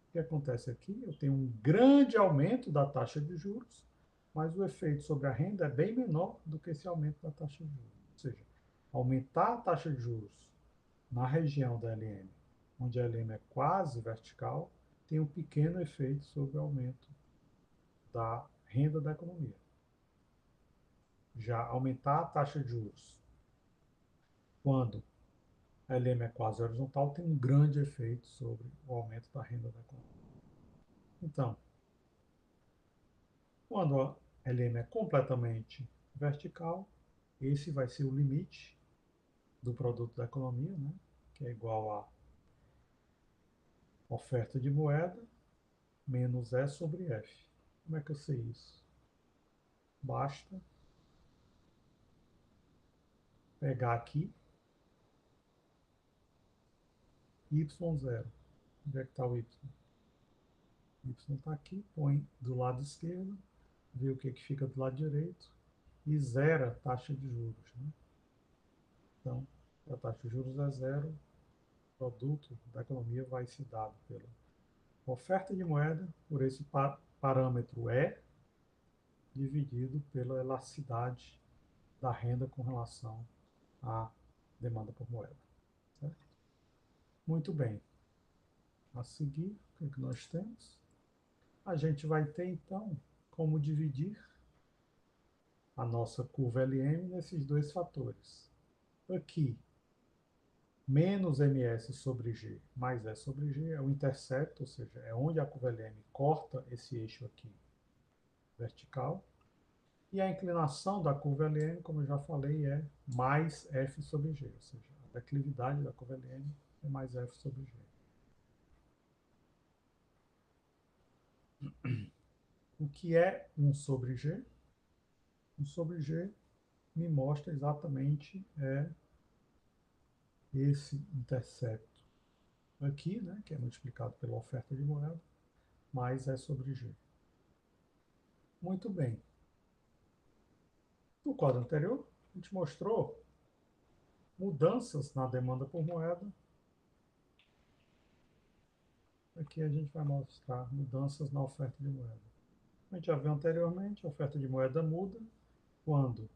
O que acontece aqui? Eu tenho um grande aumento da taxa de juros, mas o efeito sobre a renda é bem menor do que esse aumento da taxa de juros. Ou seja, aumentar a taxa de juros na região da LM, onde a LM é quase vertical, tem um pequeno efeito sobre o aumento da renda da economia. Já aumentar a taxa de juros quando a LM é quase horizontal tem um grande efeito sobre o aumento da renda da economia. Então, quando a LM é completamente vertical, esse vai ser o limite do produto da economia, né? Que é igual a oferta de moeda menos E sobre F. Como é que eu sei isso? Basta pegar aqui Y0. Onde é que está o Y? Y está aqui, põe do lado esquerdo, vê o que, que fica do lado direito e zera a taxa de juros, né? Então, a taxa de juros é zero, o produto da economia vai ser dado pela oferta de moeda por esse parâmetro E dividido pela elasticidade da renda com relação à demanda por moeda. Certo? Muito bem. A seguir, o que, é que nós temos? A gente vai ter, então, como dividir a nossa curva LM nesses dois fatores. Aqui, menos ms sobre g mais E sobre g é o intercepto, ou seja, é onde a curva LM corta esse eixo aqui vertical. E a inclinação da curva LM, como eu já falei, é mais F sobre G, ou seja, a declividade da curva LM é mais F sobre G. O que é 1 sobre G? 1 sobre G me mostra exatamente esse intercepto aqui, né, que é multiplicado pela oferta de moeda, mais E sobre G. Muito bem. No quadro anterior, a gente mostrou mudanças na demanda por moeda. Aqui a gente vai mostrar mudanças na oferta de moeda. A gente já viu anteriormente, a oferta de moeda muda quando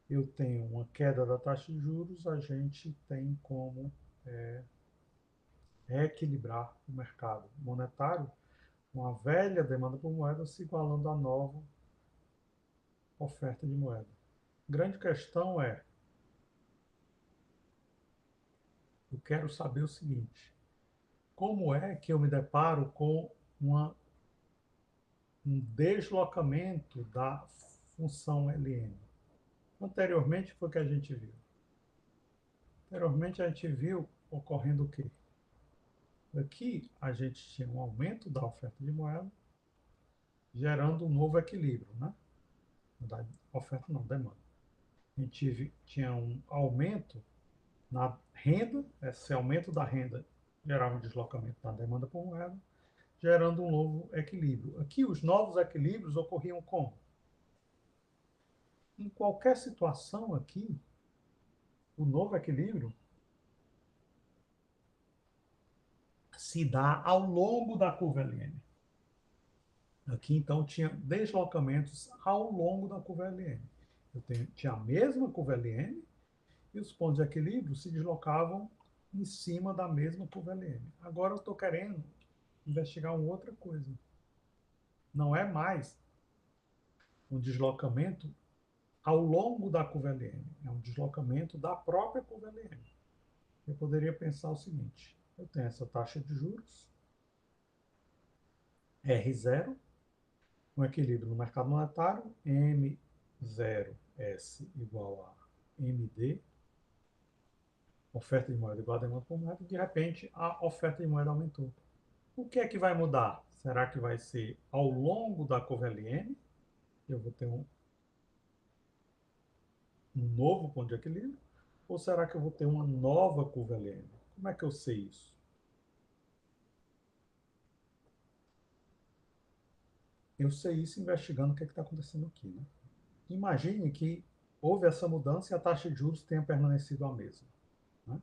eu tenho uma queda da taxa de juros, a gente tem como reequilibrar o mercado monetário, uma velha demanda por moeda se igualando à nova oferta de moeda. A grande questão é, eu quero saber o seguinte, como é que eu me deparo com um deslocamento da função LM? Anteriormente foi o que a gente viu. Anteriormente a gente viu ocorrendo o quê? Aqui a gente tinha um aumento da oferta de moeda, gerando um novo equilíbrio, né? Da oferta não, demanda. A gente tinha um aumento na renda, esse aumento da renda gerava um deslocamento da demanda por moeda, gerando um novo equilíbrio. Aqui os novos equilíbrios ocorriam como? Em qualquer situação aqui, o novo equilíbrio se dá ao longo da curva LM. Aqui, então, tinha deslocamentos ao longo da curva LM. Tinha a mesma curva LM e os pontos de equilíbrio se deslocavam em cima da mesma curva LM. Agora eu estou querendo investigar uma outra coisa. Não é mais um deslocamento ao longo da curva LM, é um deslocamento da própria curva LM. Eu poderia pensar o seguinte: eu tenho essa taxa de juros, R0, um equilíbrio no mercado monetário, M0S igual a MD, oferta de moeda igual a demanda por moeda, e de repente a oferta de moeda aumentou. O que é que vai mudar? Será que vai ser ao longo da curva LM? Eu vou ter um novo ponto de equilíbrio? Ou será que eu vou ter uma nova curva LM? Como é que eu sei isso? Eu sei isso investigando o que está acontecendo aqui. Né? Imagine que houve essa mudança e a taxa de juros tenha permanecido a mesma. Né?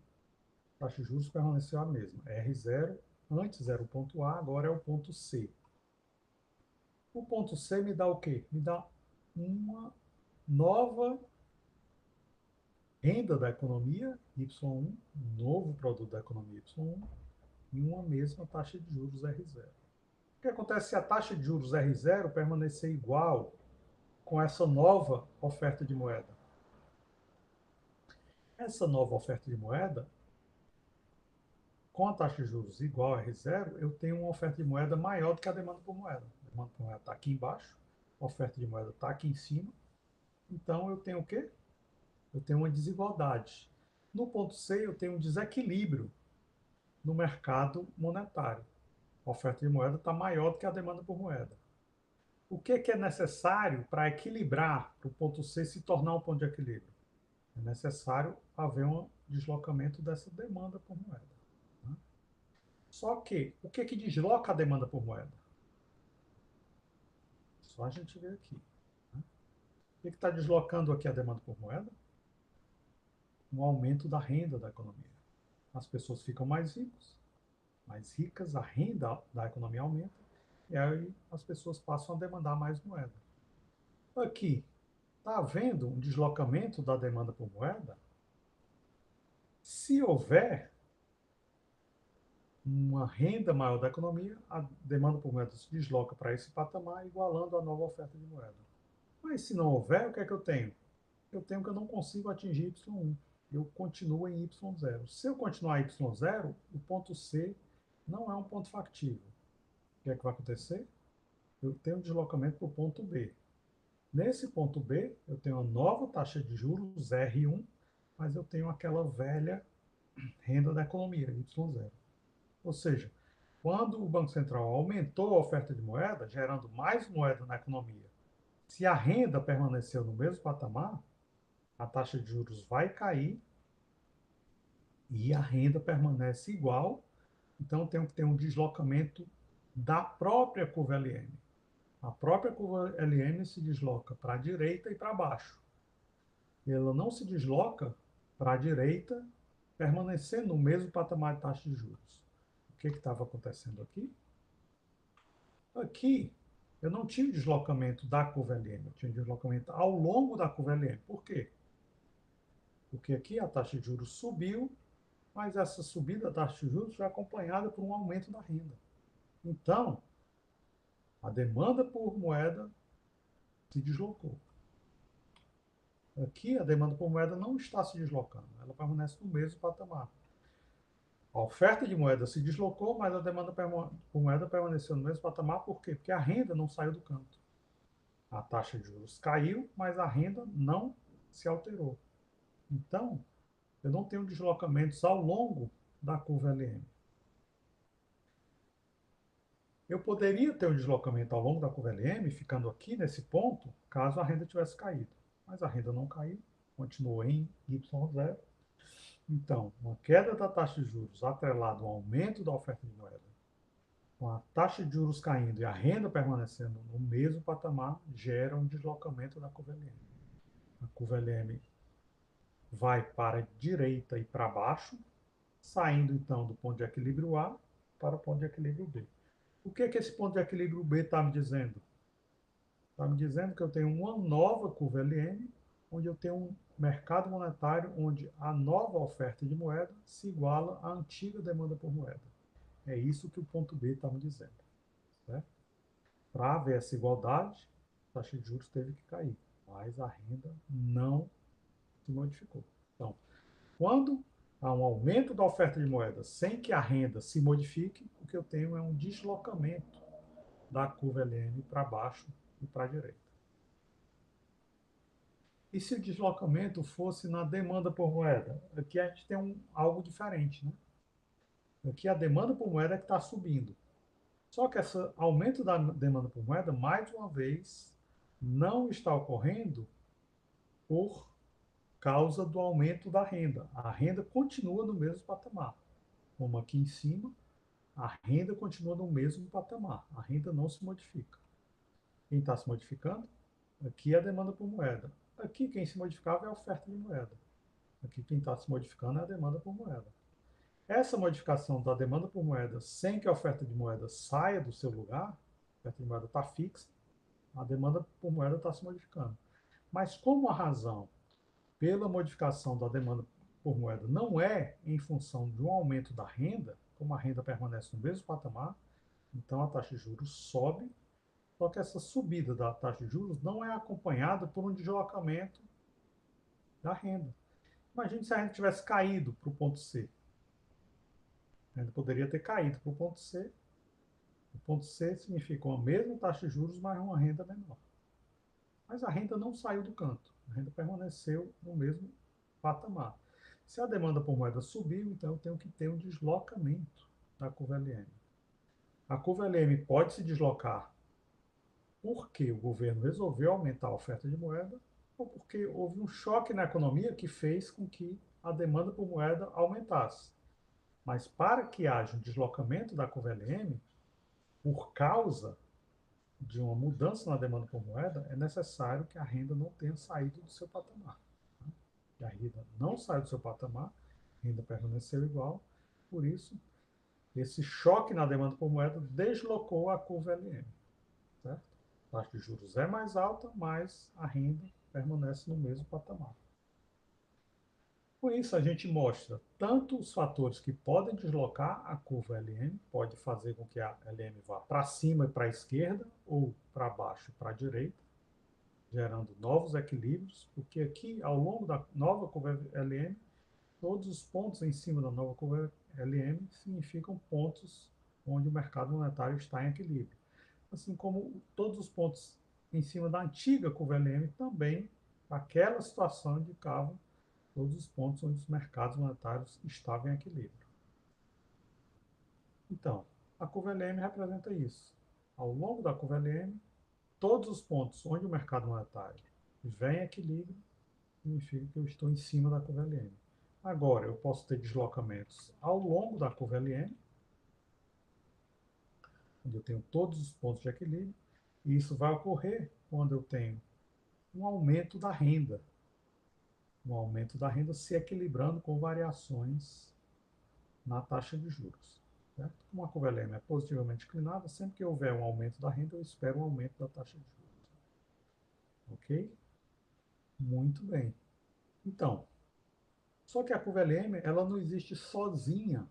A taxa de juros permaneceu a mesma. R0, antes era o ponto A, agora é o ponto C. O ponto C me dá o quê? Me dá uma nova renda da economia, Y1, um novo produto da economia, Y1, e uma mesma taxa de juros R0. O que acontece se a taxa de juros R0 permanecer igual com essa nova oferta de moeda? Essa nova oferta de moeda, com a taxa de juros igual a R0, eu tenho uma oferta de moeda maior do que a demanda por moeda. A demanda por moeda está aqui embaixo, a oferta de moeda está aqui em cima. Então, eu tenho o quê? Eu tenho uma desigualdade. No ponto C, eu tenho um desequilíbrio no mercado monetário. A oferta de moeda está maior do que a demanda por moeda. O que é necessário para equilibrar, para o ponto C se tornar um ponto de equilíbrio? É necessário haver um deslocamento dessa demanda por moeda. Né? Só que, o que desloca a demanda por moeda? Só a gente ver aqui. Né? O que está deslocando aqui a demanda por moeda? Um aumento da renda da economia. As pessoas ficam mais ricas, a renda da economia aumenta, e aí as pessoas passam a demandar mais moeda. Aqui, está havendo um deslocamento da demanda por moeda? Se houver uma renda maior da economia, a demanda por moeda se desloca para esse patamar, igualando a nova oferta de moeda. Mas se não houver, o que é que eu tenho? Eu tenho que eu não consigo atingir Y1. Eu continuo em Y0. Se eu continuar em Y0, o ponto C não é um ponto factível. O que é que vai acontecer? Eu tenho um deslocamento para o ponto B. Nesse ponto B, eu tenho uma nova taxa de juros, R1, mas eu tenho aquela velha renda da economia, Y0. Ou seja, quando o Banco Central aumentou a oferta de moeda, gerando mais moeda na economia, se a renda permaneceu no mesmo patamar, a taxa de juros vai cair e a renda permanece igual. Então, eu tenho que ter um deslocamento da própria curva LM. A própria curva LM se desloca para a direita e para baixo. Ela não se desloca para a direita, permanecendo no mesmo patamar de taxa de juros. O que estava acontecendo aqui? Aqui, eu não tinha deslocamento da curva LM, eu tinha deslocamento ao longo da curva LM. Por quê? Porque aqui a taxa de juros subiu, mas essa subida da taxa de juros foi acompanhada por um aumento da renda. Então, a demanda por moeda se deslocou. Aqui, a demanda por moeda não está se deslocando, ela permanece no mesmo patamar. A oferta de moeda se deslocou, mas a demanda por moeda permaneceu no mesmo patamar. Por quê? Porque a renda não saiu do canto. A taxa de juros caiu, mas a renda não se alterou. Então, eu não tenho deslocamentos ao longo da curva LM. Eu poderia ter um deslocamento ao longo da curva LM, ficando aqui nesse ponto, caso a renda tivesse caído. Mas a renda não caiu, continuou em Y0. Então, uma queda da taxa de juros atrelada ao aumento da oferta de moeda, com a taxa de juros caindo e a renda permanecendo no mesmo patamar, gera um deslocamento da curva LM. A curva LM vai para a direita e para baixo, saindo então do ponto de equilíbrio A para o ponto de equilíbrio B. O que é que esse ponto de equilíbrio B está me dizendo? Está me dizendo que eu tenho uma nova curva LM, onde eu tenho mercado monetário onde a nova oferta de moeda se iguala à antiga demanda por moeda. É isso que o ponto B está me dizendo. Para haver essa igualdade, a taxa de juros teve que cair, mas a renda não se modificou. Então, quando há um aumento da oferta de moeda sem que a renda se modifique, o que eu tenho é um deslocamento da curva LM para baixo e para a direita. E se o deslocamento fosse na demanda por moeda? Aqui a gente tem algo diferente, né? Aqui a demanda por moeda é que está subindo. Só que esse aumento da demanda por moeda, mais uma vez, não está ocorrendo por causa do aumento da renda. A renda continua no mesmo patamar. Como aqui em cima, a renda continua no mesmo patamar. A renda não se modifica. Quem está se modificando? Aqui é a demanda por moeda. Aqui quem se modificava é a oferta de moeda. Aqui quem está se modificando é a demanda por moeda. Essa modificação da demanda por moeda sem que a oferta de moeda saia do seu lugar, a oferta de moeda está fixa, a demanda por moeda está se modificando. Mas como a razão pela modificação da demanda por moeda não é em função de um aumento da renda, como a renda permanece no mesmo patamar, então a taxa de juros sobe, só que essa subida da taxa de juros não é acompanhada por um deslocamento da renda. Imagine se a renda tivesse caído para o ponto C. A renda poderia ter caído para o ponto C. O ponto C significa a mesma taxa de juros, mas uma renda menor. Mas a renda não saiu do canto. A renda permaneceu no mesmo patamar. Se a demanda por moeda subiu, então eu tenho que ter um deslocamento da curva LM. A curva LM pode se deslocar porque o governo resolveu aumentar a oferta de moeda ou porque houve um choque na economia que fez com que a demanda por moeda aumentasse. Mas para que haja um deslocamento da curva LM, por causa de uma mudança na demanda por moeda, é necessário que a renda não tenha saído do seu patamar. A renda não saiu do seu patamar, a renda permaneceu igual, por isso, esse choque na demanda por moeda deslocou a curva LM. Certo? A taxa de juros é mais alta, mas a renda permanece no mesmo patamar. Com isso, a gente mostra tanto os fatores que podem deslocar a curva LM, pode fazer com que a LM vá para cima e para a esquerda, ou para baixo e para a direita, gerando novos equilíbrios, porque aqui, ao longo da nova curva LM, todos os pontos em cima da nova curva LM significam pontos onde o mercado monetário está em equilíbrio. Assim como todos os pontos em cima da antiga curva LM também, aquela situação indicavam todos os pontos onde os mercados monetários estavam em equilíbrio. Então, a curva LM representa isso. Ao longo da curva LM, todos os pontos onde o mercado monetário vem em equilíbrio, significa que eu estou em cima da curva LM. Agora, eu posso ter deslocamentos ao longo da curva LM, onde eu tenho todos os pontos de equilíbrio, e isso vai ocorrer quando eu tenho um aumento da renda. Um aumento da renda se equilibrando com variações na taxa de juros. Certo? Como a curva LM é positivamente inclinada, sempre que houver um aumento da renda, eu espero um aumento da taxa de juros. Ok? Muito bem. Então, só que a curva LM ela não existe sozinha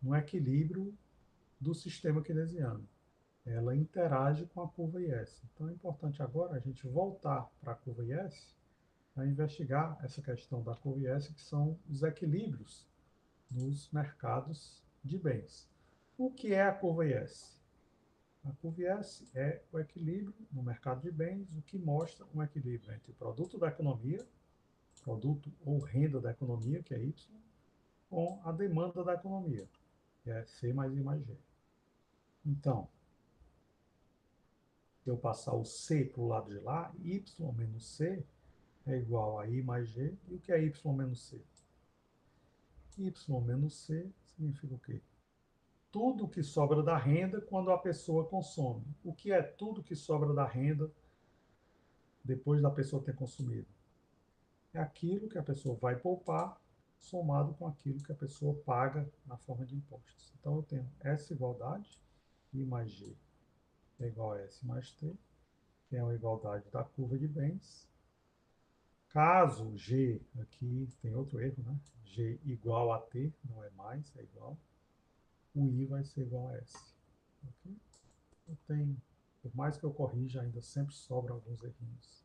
no equilíbrio do sistema keynesiano. Ela interage com a curva IS. Então é importante agora a gente voltar para a curva IS para investigar essa questão da curva IS, que são os equilíbrios nos mercados de bens. O que é a curva IS? A curva IS é o equilíbrio no mercado de bens, o que mostra um equilíbrio entre o produto da economia, produto ou renda da economia, que é Y, com a demanda da economia, que é C mais I mais G. Então, se eu passar o C para o lado de lá, Y menos C é igual a I mais G. E o que é Y menos C? Y menos C significa o quê? Tudo que sobra da renda quando a pessoa consome. O que é tudo que sobra da renda depois da pessoa ter consumido? É aquilo que a pessoa vai poupar somado com aquilo que a pessoa paga na forma de impostos. Então eu tenho S igualdade, I mais G é igual a S mais T, que é a igualdade da curva de bens, Caso G, aqui tem outro erro, né? G igual a T, não é mais, é igual. O I vai ser igual a S. Ok? Por mais que eu corrija, ainda sempre sobram alguns errinhos.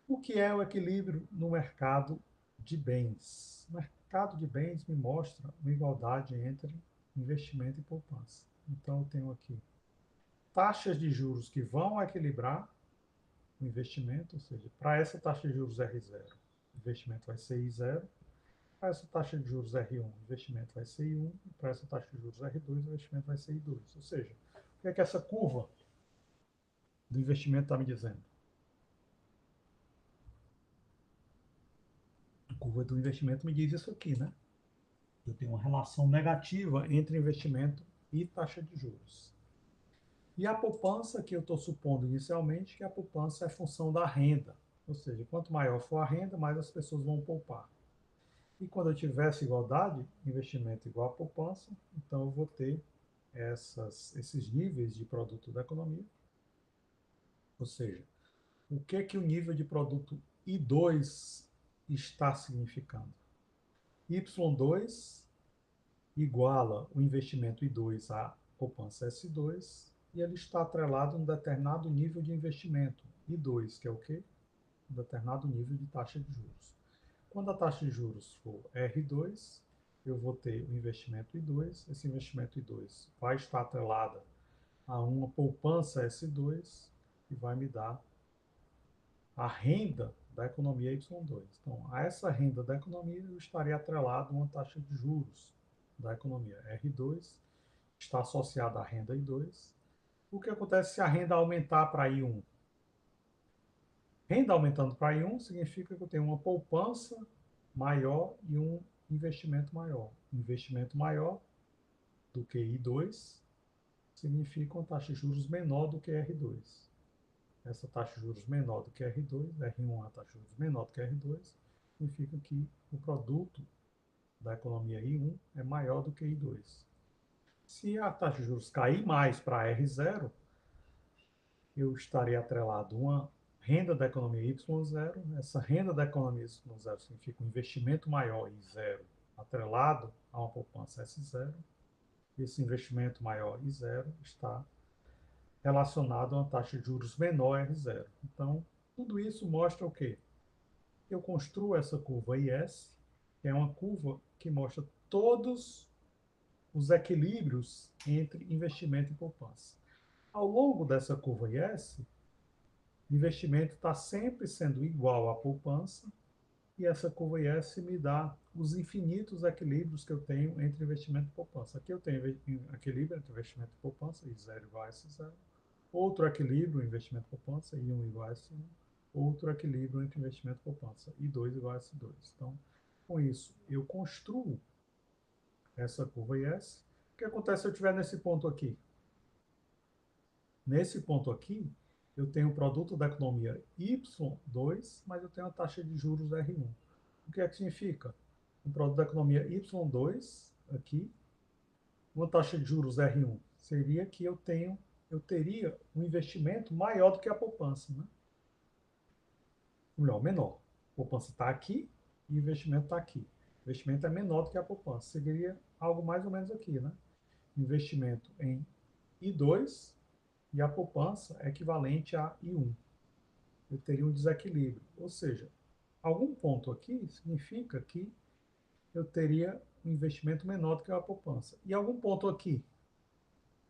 O que é o equilíbrio no mercado de bens? O mercado de bens me mostra uma igualdade entre investimento e poupança. Então, eu tenho aqui taxas de juros que vão equilibrar o investimento, ou seja, para essa taxa de juros R0, o investimento vai ser I0. Para essa taxa de juros R1, o investimento vai ser I1. E para essa taxa de juros R2, o investimento vai ser I2. Ou seja, o que é que essa curva do investimento está me dizendo? A curva do investimento me diz isso aqui, né? Eu tenho uma relação negativa entre investimento e taxa de juros. E a poupança, que eu estou supondo inicialmente, que a poupança é função da renda. Ou seja, quanto maior for a renda, mais as pessoas vão poupar. E quando eu tiver essa igualdade, investimento igual a poupança, então eu vou ter esses níveis de produto da economia. Ou seja, o que o nível de produto I2 está significando? Y2 iguala o investimento I2 à poupança S2 e ele está atrelado a um determinado nível de investimento I2, que é o quê? Um determinado nível de taxa de juros. Quando a taxa de juros for R2, eu vou ter o investimento I2, esse investimento I2 vai estar atrelado a uma poupança S2 e vai me dar a renda da economia Y2. Então, a essa renda da economia eu estaria atrelado a uma taxa de juros da economia R2, está associada à renda I2. O que acontece se a renda aumentar para I1? Renda aumentando para I1 significa que eu tenho uma poupança maior e um investimento maior. Investimento maior do que I2 significa uma taxa de juros menor do que R2. Essa taxa de juros menor do que R2, R1 é uma taxa de juros menor do que R2, significa que o produto da economia I1 é maior do que I2. Se a taxa de juros cair mais para R0, eu estaria atrelado a uma renda da economia Y0. Essa renda da economia Y0 significa um investimento maior I0 atrelado a uma poupança S0. Esse investimento maior I0 está relacionado a uma taxa de juros menor R0. Então, tudo isso mostra o quê? Eu construo essa curva IS, que é uma curva que mostra todos os equilíbrios entre investimento e poupança. Ao longo dessa curva IS, investimento está sempre sendo igual à poupança, e essa curva IS me dá os infinitos equilíbrios que eu tenho entre investimento e poupança. Aqui eu tenho equilíbrio entre investimento e poupança, I0 igual a S0. Outro equilíbrio, investimento e poupança, I1 igual a S1. Outro equilíbrio entre investimento e poupança, I2 igual a S2. Então, com isso, eu construo essa curva IS. O que acontece se eu estiver nesse ponto aqui? Nesse ponto aqui, eu tenho o produto da economia Y2, mas eu tenho a taxa de juros R1. O que é que significa? O produto da economia Y2, aqui, uma taxa de juros R1, seria que eu teria um investimento maior do que a poupança, né? Melhor, menor. A poupança está aqui e o investimento está aqui. O investimento é menor do que a poupança. Seria algo mais ou menos aqui, né? Investimento em I2 e a poupança é equivalente a I1. Eu teria um desequilíbrio. Ou seja, algum ponto aqui significa que eu teria um investimento menor do que a poupança. E algum ponto aqui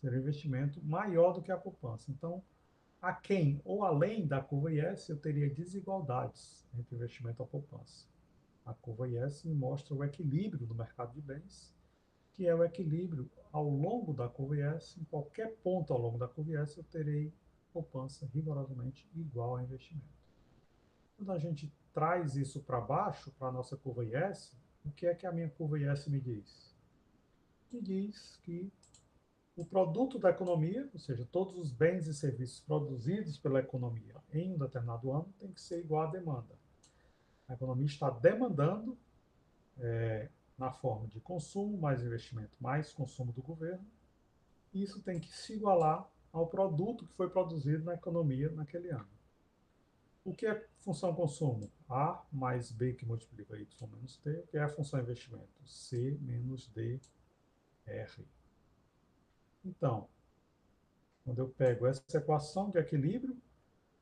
seria um investimento maior do que a poupança. Então, aquém ou além da curva IS, eu teria desigualdades entre investimento e a poupança. A curva IS me mostra o equilíbrio do mercado de bens, que é o equilíbrio ao longo da curva IS. Em qualquer ponto ao longo da curva IS, eu terei poupança rigorosamente igual a investimento. Quando a gente traz isso para baixo, para a nossa curva IS, o que é que a minha curva IS me diz? Me diz que o produto da economia, ou seja, todos os bens e serviços produzidos pela economia em um determinado ano, tem que ser igual à demanda. A economia está demandando na forma de consumo, mais investimento, mais consumo do governo, e isso tem que se igualar ao produto que foi produzido na economia naquele ano. O que é função consumo? A mais B que multiplica Y menos T. O que é a função investimento? C menos D, R. Então, quando eu pego essa equação de equilíbrio,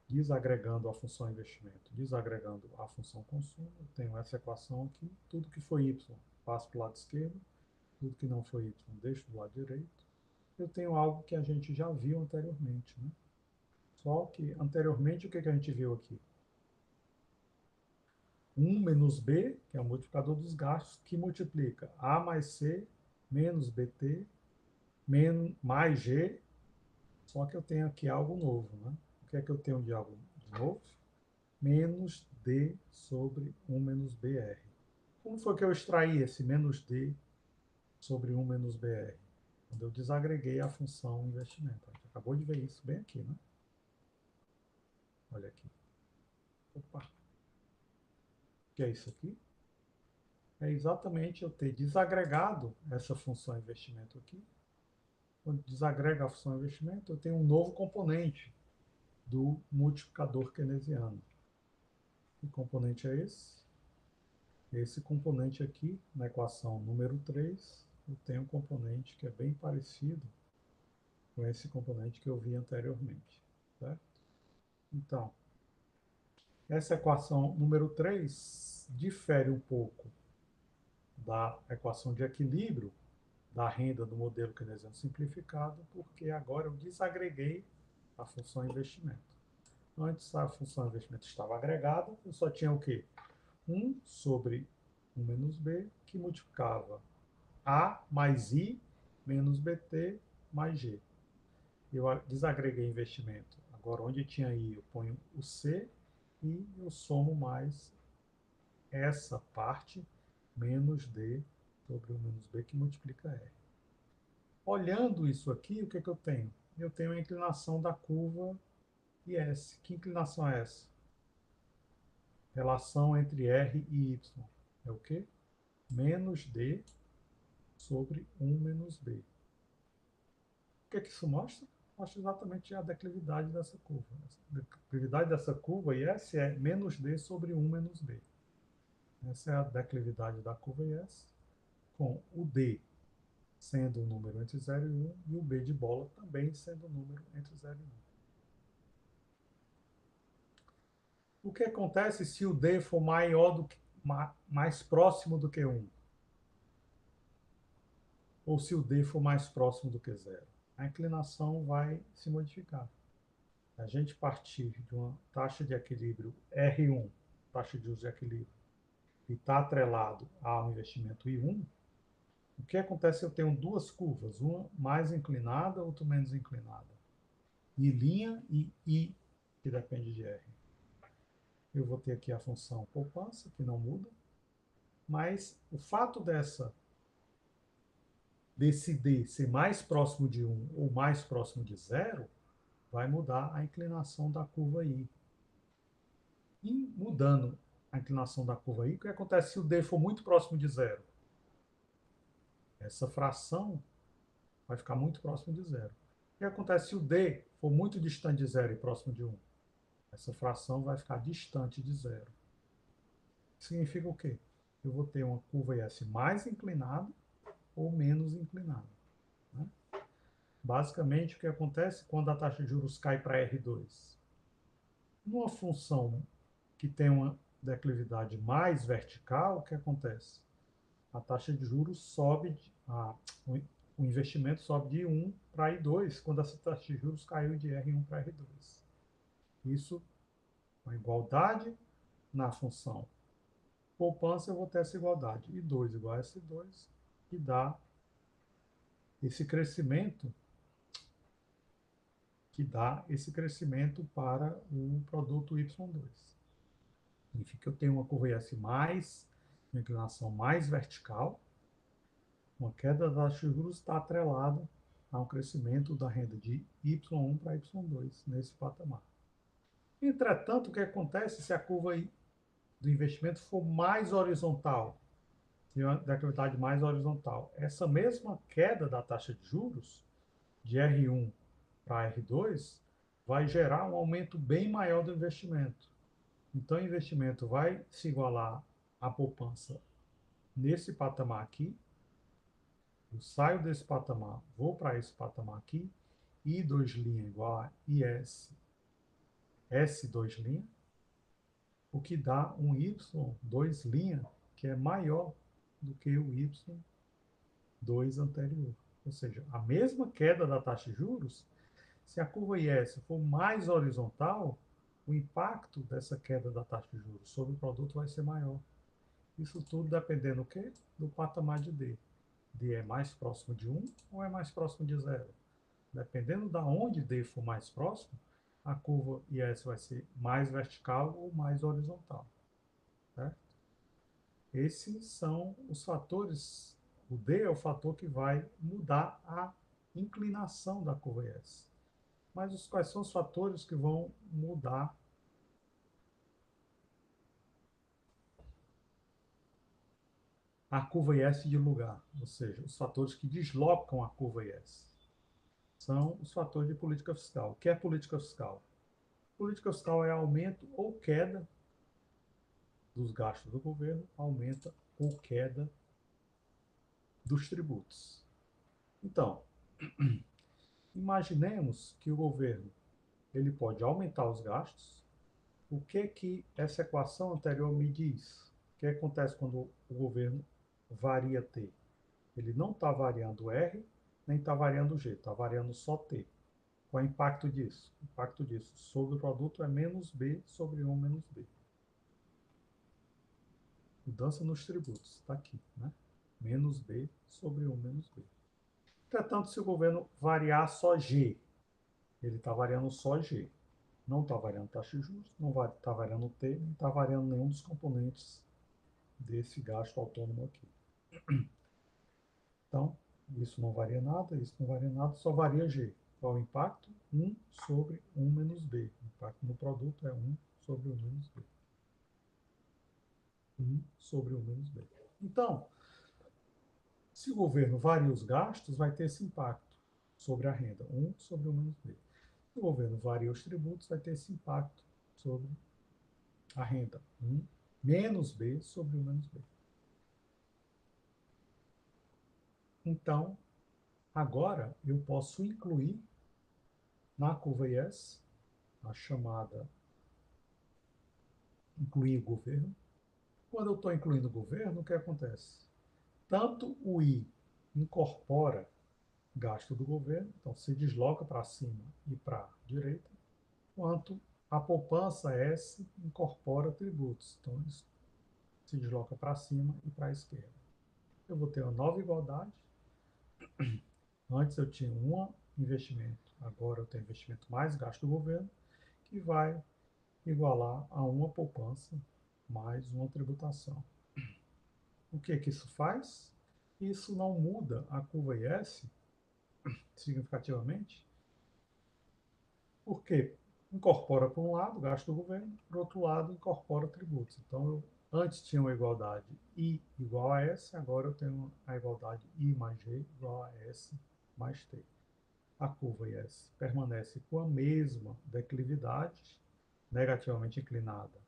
desagregando a função investimento, desagregando a função consumo, eu tenho essa equação aqui, tudo que foi Y passo para o lado esquerdo, tudo que não foi Y deixo do lado direito. Eu tenho algo que a gente já viu anteriormente, né? Só que anteriormente o que a gente viu aqui? 1 menos B, que é o multiplicador dos gastos, que multiplica A mais C menos BT mais G, só que eu tenho aqui algo novo, né? O que é que eu tenho de algo de novo? Menos D sobre 1 menos BR. Como foi que eu extraí esse menos D sobre 1 menos BR? Quando eu desagreguei a função investimento. A gente acabou de ver isso bem aqui, né? Olha aqui. Opa, o que é isso aqui? É exatamente eu ter desagregado essa função investimento aqui. Quando desagrega a função investimento, eu tenho um novo componente do multiplicador keynesiano. Que componente é esse? Esse componente aqui, na equação número 3, eu tenho um componente que é bem parecido com esse componente que eu vi anteriormente. Certo? Então, essa equação número 3 difere um pouco da equação de equilíbrio da renda do modelo keynesiano simplificado, porque agora eu desagreguei a função investimento. Antes a função investimento estava agregada, eu só tinha o quê? 1 sobre 1 menos B, que multiplicava A mais I menos BT mais G. Eu desagreguei investimento. Agora, onde tinha I, eu ponho o C e eu somo mais essa parte menos D sobre 1 menos B, que multiplica R. Olhando isso aqui, o que eu tenho? Eu tenho a inclinação da curva IS. Que inclinação é essa? Relação entre R e Y. É o quê? Menos D sobre 1 menos B. O que isso mostra? Mostra exatamente a declividade dessa curva. A declividade dessa curva IS é menos D sobre 1 menos B. Essa é a declividade da curva IS, com o D sendo um número entre 0 e 1 e o B de bola também sendo um número entre 0 e 1. O que acontece se o D for maior do que, mais próximo do que 1? Ou se o D for mais próximo do que 0? A inclinação vai se modificar. A gente partir de uma taxa de equilíbrio R1, taxa de uso de equilíbrio, e está atrelado ao investimento I1, o que acontece se eu tenho duas curvas, uma mais inclinada, outra menos inclinada? I' e I, que depende de R. Eu vou ter aqui a função poupança, que não muda, mas o fato desse D ser mais próximo de 1 ou mais próximo de 0 vai mudar a inclinação da curva I. E mudando a inclinação da curva I, o que acontece se o D for muito próximo de 0? Essa fração vai ficar muito próximo de 0. O que acontece se o D for muito distante de 0 e próximo de 1? Essa fração vai ficar distante de 0. Significa o quê? Eu vou ter uma curva IS mais inclinada ou menos inclinada. Né? Basicamente, o que acontece quando a taxa de juros cai para R2? Numa função que tem uma declividade mais vertical, o que acontece? A taxa de juros sobe, o investimento sobe de 1 para I2, quando essa taxa de juros caiu de R1 para R2. Isso, a igualdade na função poupança, eu vou ter essa igualdade. I2 igual a S2, que dá esse crescimento para o produto Y2. Significa que eu tenho uma curva IS mais, uma inclinação mais vertical, uma queda da taxa de juros está atrelada a um crescimento da renda de Y1 para Y2 nesse patamar. Entretanto, o que acontece se a curva do investimento for mais horizontal, de uma declividade mais horizontal? Essa mesma queda da taxa de juros, de R1 para R2, vai gerar um aumento bem maior do investimento. Então, o investimento vai se igualar à poupança nesse patamar aqui. Eu saio desse patamar, vou para esse patamar aqui. I2' igual a IS, S2', o que dá um Y2', que é maior do que o Y2 anterior. Ou seja, a mesma queda da taxa de juros, se a curva IS for mais horizontal, o impacto dessa queda da taxa de juros sobre o produto vai ser maior. Isso tudo dependendo do quê? Do patamar de D. D é mais próximo de 1 ou é mais próximo de 0? Dependendo da onde D for mais próximo, a curva IS vai ser mais vertical ou mais horizontal. Certo? Esses são os fatores. O D é o fator que vai mudar a inclinação da curva IS. Mas quais são os fatores que vão mudar a curva IS de lugar? Ou seja, os fatores que deslocam a curva IS. São os fatores de política fiscal. O que é política fiscal? Política fiscal é aumento ou queda dos gastos do governo, aumenta ou queda dos tributos. Então, imaginemos que o governo ele pode aumentar os gastos. O que essa equação anterior me diz? O que acontece quando o governo varia T? Ele não está variando R, nem está variando G, está variando só T. Qual é o impacto disso? O impacto disso sobre o produto é menos B sobre 1 menos B. Mudança nos tributos, está aqui, né? Menos B sobre 1 menos B. Entretanto, se o governo variar só G, ele está variando só G. Não está variando taxa de juros, não está variando T, não está variando nenhum dos componentes desse gasto autônomo aqui. Então, isso não varia nada, isso não varia nada, só varia G. Qual o impacto? 1 sobre 1 menos B. O impacto no produto é 1 sobre 1 menos B. 1 sobre 1 menos B. Então, se o governo varia os gastos, vai ter esse impacto sobre a renda, 1 sobre 1 menos B. Se o governo varia os tributos, vai ter esse impacto sobre a renda, 1 menos B sobre 1 menos B. Então, agora eu posso incluir na curva IS, a chamada incluir o governo. Quando eu estou incluindo o governo, o que acontece? Tanto o I incorpora gasto do governo, então se desloca para cima e para a direita, quanto a poupança S incorpora tributos, então isso se desloca para cima e para a esquerda. Eu vou ter uma nova igualdade. Antes eu tinha um investimento, agora eu tenho investimento mais gasto do governo, que vai igualar a uma poupança mais uma tributação. O que isso faz? Isso não muda a curva IS significativamente, porque incorpora, por um lado, gasto do governo, por outro lado, incorpora tributos. Então, eu antes tinha uma igualdade I igual a S, agora eu tenho a igualdade I mais G igual a S mais T. A curva IS permanece com a mesma declividade, negativamente inclinada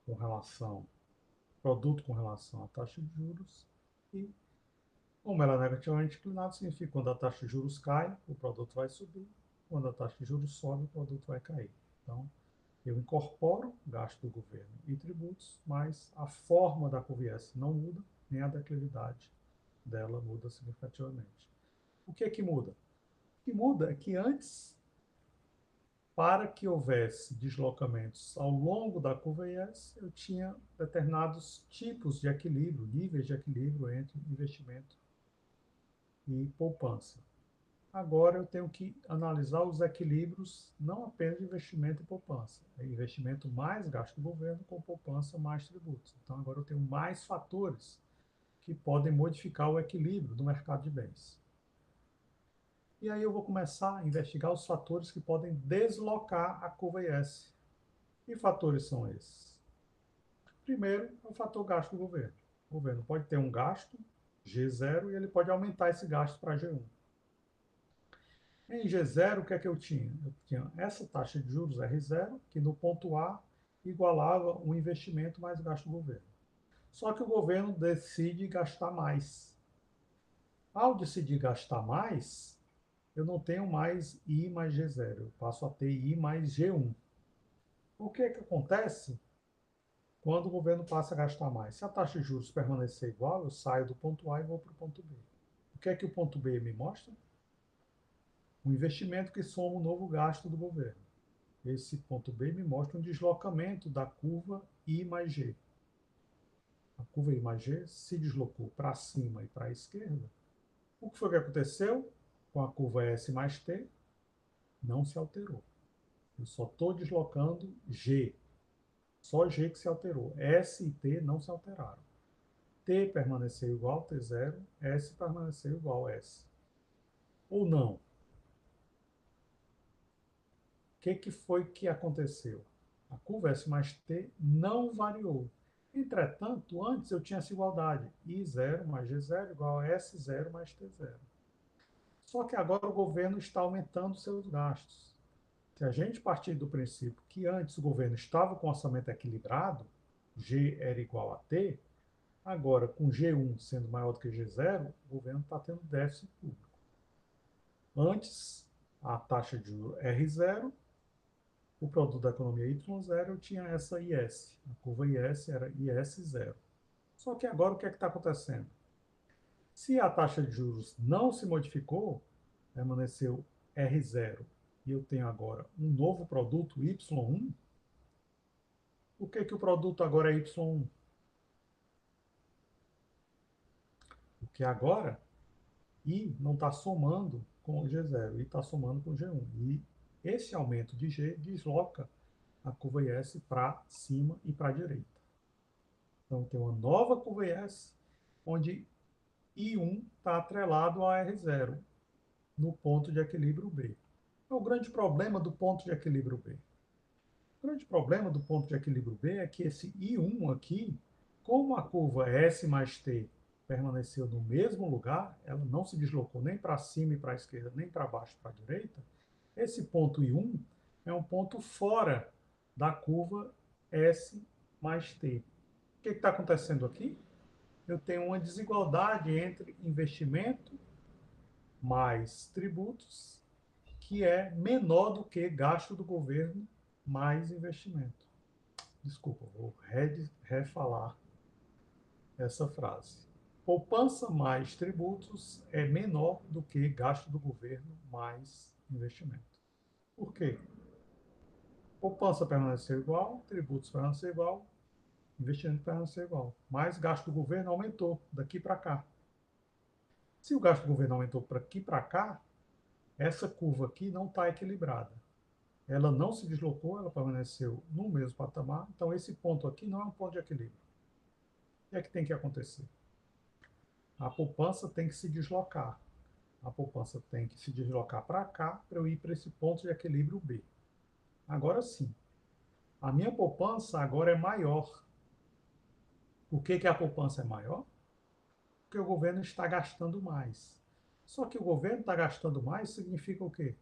com relação, produto com relação à taxa de juros, e como ela é negativamente inclinada, significa que quando a taxa de juros cai, o produto vai subir, quando a taxa de juros sobe, o produto vai cair. Então, eu incorporo gasto do governo e tributos, mas a forma da curva IS não muda, nem a declividade dela muda significativamente. O que é que muda? O que muda é que antes, para que houvesse deslocamentos ao longo da curva IS, eu tinha determinados tipos de equilíbrio, níveis de equilíbrio entre investimento e poupança. Agora eu tenho que analisar os equilíbrios não apenas de investimento e poupança, é investimento mais gasto do governo com poupança mais tributos. Então agora eu tenho mais fatores que podem modificar o equilíbrio do mercado de bens. E aí eu vou começar a investigar os fatores que podem deslocar a curva IS. Que fatores são esses? Primeiro, é o fator gasto do governo. O governo pode ter um gasto G0 e ele pode aumentar esse gasto para G1. Em G0, o que é que eu tinha? Eu tinha essa taxa de juros R0, que no ponto A igualava o investimento mais gasto do governo. Só que o governo decide gastar mais. Ao decidir gastar mais, eu não tenho mais I mais G0, eu passo a ter I mais G1. O que é que acontece quando o governo passa a gastar mais? Se a taxa de juros permanecer igual, eu saio do ponto A e vou para o ponto B. O que é que o ponto B me mostra? Um investimento que soma o novo gasto do governo. Esse ponto B me mostra um deslocamento da curva I mais G. A curva I mais G se deslocou para cima e para a esquerda. O que foi que aconteceu com a curva S mais T? Não se alterou. Eu só estou deslocando G. Só G que se alterou. S e T não se alteraram. T permaneceu igual a T0, S permaneceu igual a S. Ou não? O que foi que aconteceu? A curva S mais T não variou. Entretanto, antes eu tinha essa igualdade. I0 mais G0 igual a S0 mais T0. Só que agora o governo está aumentando seus gastos. Se a gente partir do princípio que antes o governo estava com orçamento equilibrado, G era igual a T, agora com G1 sendo maior do que G0, o governo está tendo déficit público. Antes, a taxa de juros R0, o produto da economia Y0, eu tinha essa IS. A curva IS era IS0. Só que agora o que é que está acontecendo? Se a taxa de juros não se modificou, permaneceu R0, e eu tenho agora um novo produto Y1, por que, que o produto agora é Y1? Porque agora I não está somando com o G0, I está somando com o G1. E esse aumento de G desloca a curva IS para cima e para a direita. Então tem uma nova curva IS, onde I1 está atrelado a R0, no ponto de equilíbrio B. É o grande problema do ponto de equilíbrio B. O grande problema do ponto de equilíbrio B é que esse I1 aqui, como a curva S mais T permaneceu no mesmo lugar, ela não se deslocou nem para cima e para a esquerda, nem para baixo e para a direita, esse ponto I1 é um ponto fora da curva S mais T. O que está acontecendo aqui? Eu tenho uma desigualdade entre investimento mais tributos, que é menor do que gasto do governo mais investimento. Desculpa, vou refalar essa frase. Poupança mais tributos é menor do que gasto do governo mais investimento. Por quê? Poupança permaneceu igual, tributos permaneceu igual, investimento permaneceu igual. Mas gasto do governo aumentou daqui para cá. Se o gasto do governo aumentou para aqui para cá, essa curva aqui não está equilibrada. Ela não se deslocou, ela permaneceu no mesmo patamar. Então, esse ponto aqui não é um ponto de equilíbrio. O que é que tem que acontecer? A poupança tem que se deslocar. A poupança tem que se deslocar para cá para eu ir para esse ponto de equilíbrio B. Agora sim, a minha poupança agora é maior. Por que a poupança é maior? Porque o governo está gastando mais. Só que o governo está gastando mais significa o quê?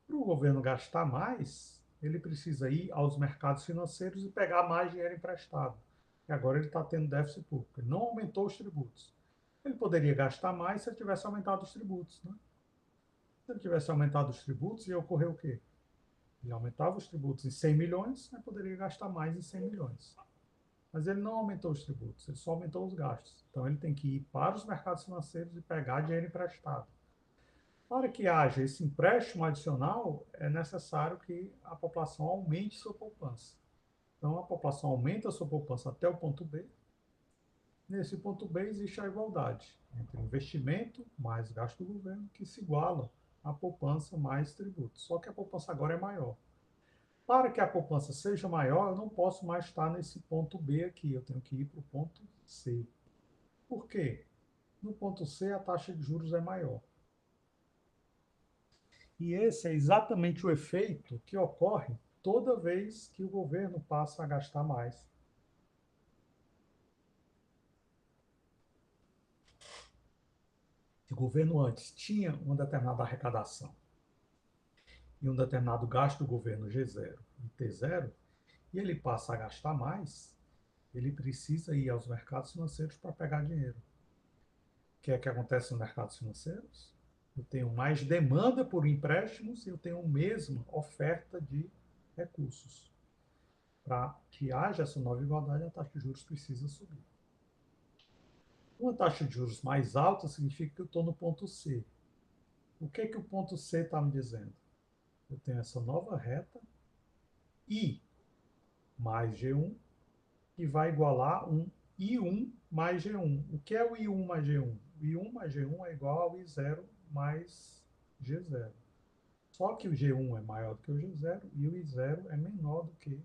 Para o governo gastar mais, ele precisa ir aos mercados financeiros e pegar mais dinheiro emprestado. E agora ele está tendo déficit público. Ele não aumentou os tributos. Ele poderia gastar mais se ele tivesse aumentado os tributos. Né? Se ele tivesse aumentado os tributos, ia ocorrer o quê? Ele aumentava os tributos em 100 milhões, né? Poderia gastar mais em 100 milhões. Mas ele não aumentou os tributos, ele só aumentou os gastos. Então ele tem que ir para os mercados financeiros e pegar dinheiro emprestado. Para que haja esse empréstimo adicional, é necessário que a população aumente sua poupança. Então, a população aumenta a sua poupança até o ponto B. Nesse ponto B existe a igualdade entre investimento mais gasto do governo, que se iguala à poupança mais tributos. Só que a poupança agora é maior. Para que a poupança seja maior, eu não posso mais estar nesse ponto B aqui, eu tenho que ir para o ponto C. Por quê? No ponto C, a taxa de juros é maior. E esse é exatamente o efeito que ocorre toda vez que o governo passa a gastar mais. Se governo antes tinha uma determinada arrecadação e um determinado gasto do governo G0 e T0, e ele passa a gastar mais, ele precisa ir aos mercados financeiros para pegar dinheiro. O que é que acontece nos mercados financeiros? Eu tenho mais demanda por empréstimos e eu tenho a mesma oferta de recursos. Para que haja essa nova igualdade, a taxa de juros precisa subir. Uma taxa de juros mais alta significa que eu estou no ponto C. O que é que o ponto C está me dizendo? Eu tenho essa nova reta I mais G1, que vai igualar um I1 mais G1. O que é o I1 mais G1? O I1 mais G1 é igual ao I0 mais G0. Só que o G1 é maior do que o G0 e o I0 é menor do que.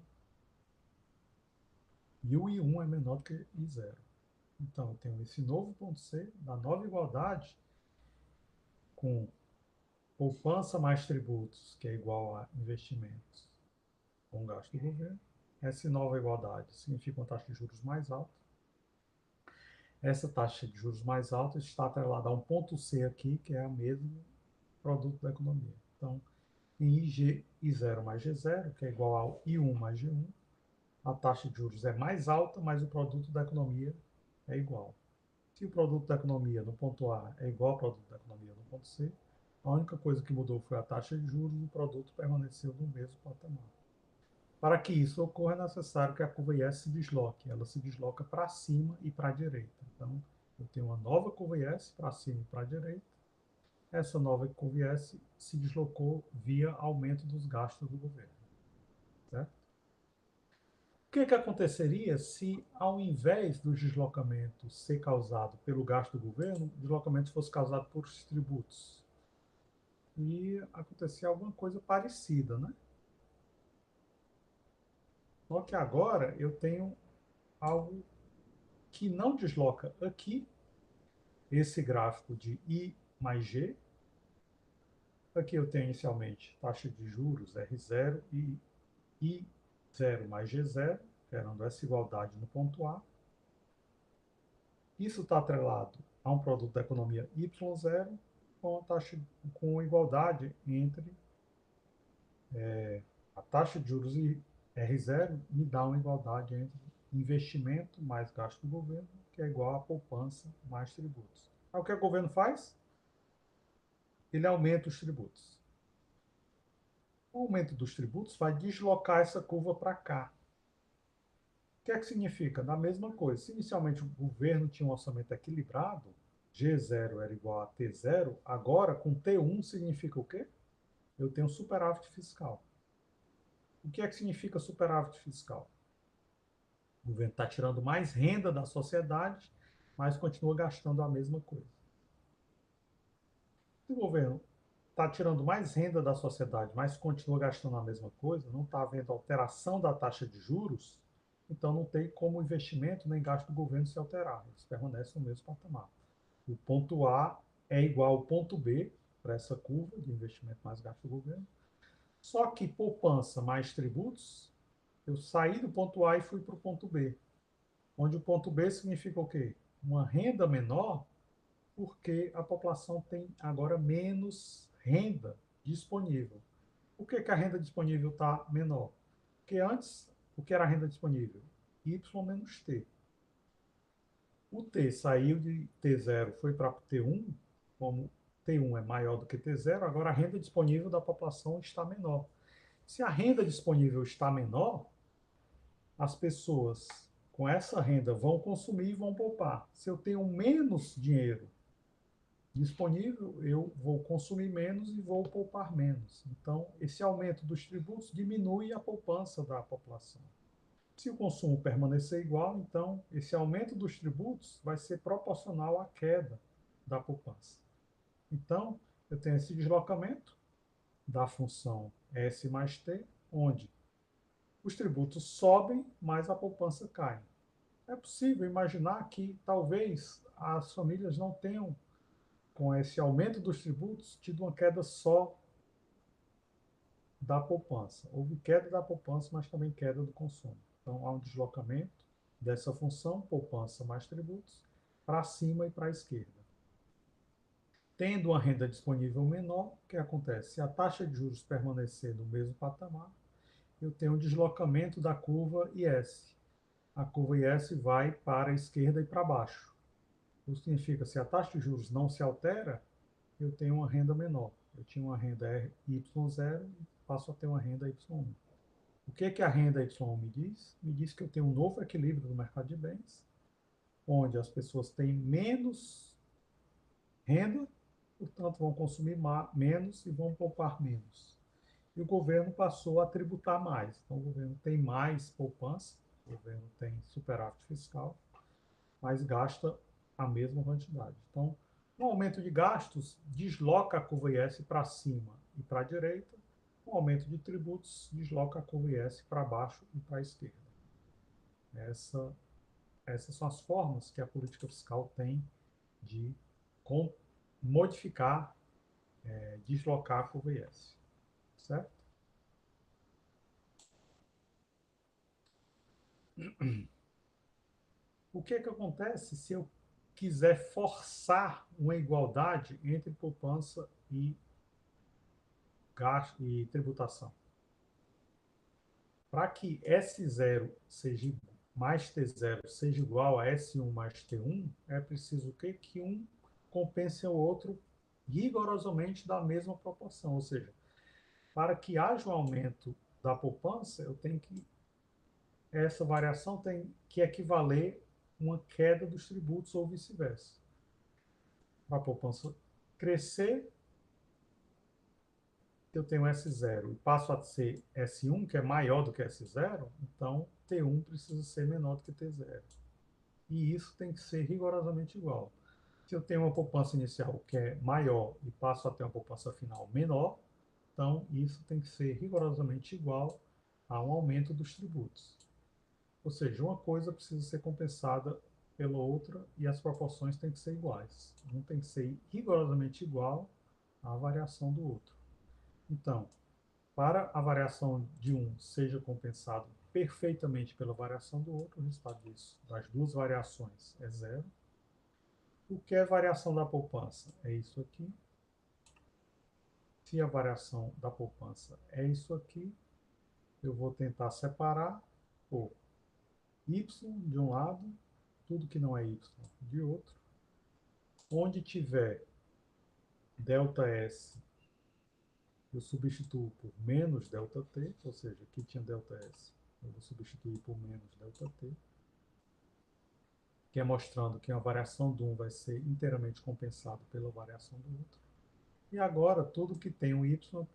E o I1 é menor do que I0. Então, eu tenho esse novo ponto C da nova igualdade com poupança mais tributos, que é igual a investimentos com gasto do governo. Essa nova igualdade significa uma taxa de juros mais alta. Essa taxa de juros mais alta está atrelada a um ponto C aqui, que é o mesmo produto da economia. Então, em I0 mais G0, que é igual ao I1 mais G1, a taxa de juros é mais alta, mas o produto da economia é igual. Se o produto da economia no ponto A é igual ao produto da economia no ponto C, a única coisa que mudou foi a taxa de juros e o produto permaneceu no mesmo patamar. Para que isso ocorra, é necessário que a curva IS se desloque. Ela se desloca para cima e para a direita. Então, eu tenho uma nova curva IS para cima e para a direita. Essa nova curva IS se deslocou via aumento dos gastos do governo. Certo? O que aconteceria se, ao invés do deslocamento ser causado pelo gasto do governo, o deslocamento fosse causado por tributos? E acontecia alguma coisa parecida, né? Só que agora eu tenho algo que não desloca aqui, esse gráfico de I mais G. Aqui eu tenho inicialmente taxa de juros R0 e I0 mais G0, gerando essa igualdade no ponto A. Isso está atrelado a um produto da economia Y0 com, com igualdade entre a taxa de juros e R0 me dá uma igualdade entre investimento mais gasto do governo, que é igual a poupança mais tributos. Aí o que o governo faz? Ele aumenta os tributos. O aumento dos tributos vai deslocar essa curva para cá. O que é que significa? Da mesma coisa. Se inicialmente o governo tinha um orçamento equilibrado, G0 era igual a T0, agora com T1 significa o quê? Eu tenho superávit fiscal. O que é que significa superávit fiscal? O governo está tirando mais renda da sociedade, mas continua gastando a mesma coisa. Se o governo está tirando mais renda da sociedade, mas continua gastando a mesma coisa, não está havendo alteração da taxa de juros, então não tem como o investimento nem gasto do governo se alterar. Eles permanecem no mesmo patamar. O ponto A é igual ao ponto B, para essa curva de investimento mais gasto do governo. Só que poupança mais tributos, eu saí do ponto A e fui para o ponto B. Onde o ponto B significa o quê? Uma renda menor, porque a população tem agora menos renda disponível. Por que a renda disponível está menor? Porque antes, o que era a renda disponível? Y menos T. O T saiu de T0, foi para T1, como T1 é maior do que T0, agora a renda disponível da população está menor. Se a renda disponível está menor, as pessoas com essa renda vão consumir e vão poupar. Se eu tenho menos dinheiro disponível, eu vou consumir menos e vou poupar menos. Então, esse aumento dos tributos diminui a poupança da população. Se o consumo permanecer igual, então esse aumento dos tributos vai ser proporcional à queda da poupança. Então, eu tenho esse deslocamento da função S mais T, onde os tributos sobem, mas a poupança cai. É possível imaginar que talvez as famílias não tenham, com esse aumento dos tributos, tido uma queda só da poupança. Houve queda da poupança, mas também queda do consumo. Então, há um deslocamento dessa função, poupança mais tributos, para cima e para a esquerda. Tendo uma renda disponível menor, o que acontece? Se a taxa de juros permanecer no mesmo patamar, eu tenho um deslocamento da curva IS. A curva IS vai para a esquerda e para baixo. Isso significa, se a taxa de juros não se altera, eu tenho uma renda menor. Eu tinha uma renda Y0 e passo a ter uma renda Y1. O que que a renda Y1 me diz? Me diz que eu tenho um novo equilíbrio no mercado de bens, onde as pessoas têm menos renda, portanto vão consumir menos e vão poupar menos. E o governo passou a tributar mais. Então o governo tem mais poupança, o governo tem superávit fiscal, mas gasta a mesma quantidade. Então, um aumento de gastos desloca a curva IS para cima e para a direita, um aumento de tributos desloca a curva IS para baixo e para a esquerda. Essa, essas são as formas que a política fiscal tem de modificar, deslocar a curva IS. Certo? O que é que acontece se eu quiser forçar uma igualdade entre poupança e gasto e tributação? Para que S0 seja mais T0 seja igual a S1 mais T1, é preciso o quê? Que um compense o outro rigorosamente da mesma proporção. Ou seja, para que haja um aumento da poupança, eu tenho que essa variação tem que equivaler uma queda dos tributos ou vice-versa. Para a poupança crescer, eu tenho S0 e passo a ser S1, que é maior do que S0, então T1 precisa ser menor do que T0. E isso tem que ser rigorosamente igual. Se eu tenho uma poupança inicial que é maior e passo a ter uma poupança final menor, então isso tem que ser rigorosamente igual a um aumento dos tributos. Ou seja, uma coisa precisa ser compensada pela outra e as proporções têm que ser iguais. Um tem que ser rigorosamente igual à variação do outro. Então, para a variação de um seja compensado perfeitamente pela variação do outro, o resultado disso, das duas variações, é zero. O que é variação da poupança? É isso aqui. Se a variação da poupança é isso aqui, eu vou tentar separar por y de um lado, tudo que não é y de outro. Onde tiver ΔS, eu substituo por menos ΔT, ou seja, aqui tinha ΔS, eu vou substituir por menos ΔT, que é mostrando que a variação de um vai ser inteiramente compensado pela variação do outro. E agora, tudo que tem um y, eu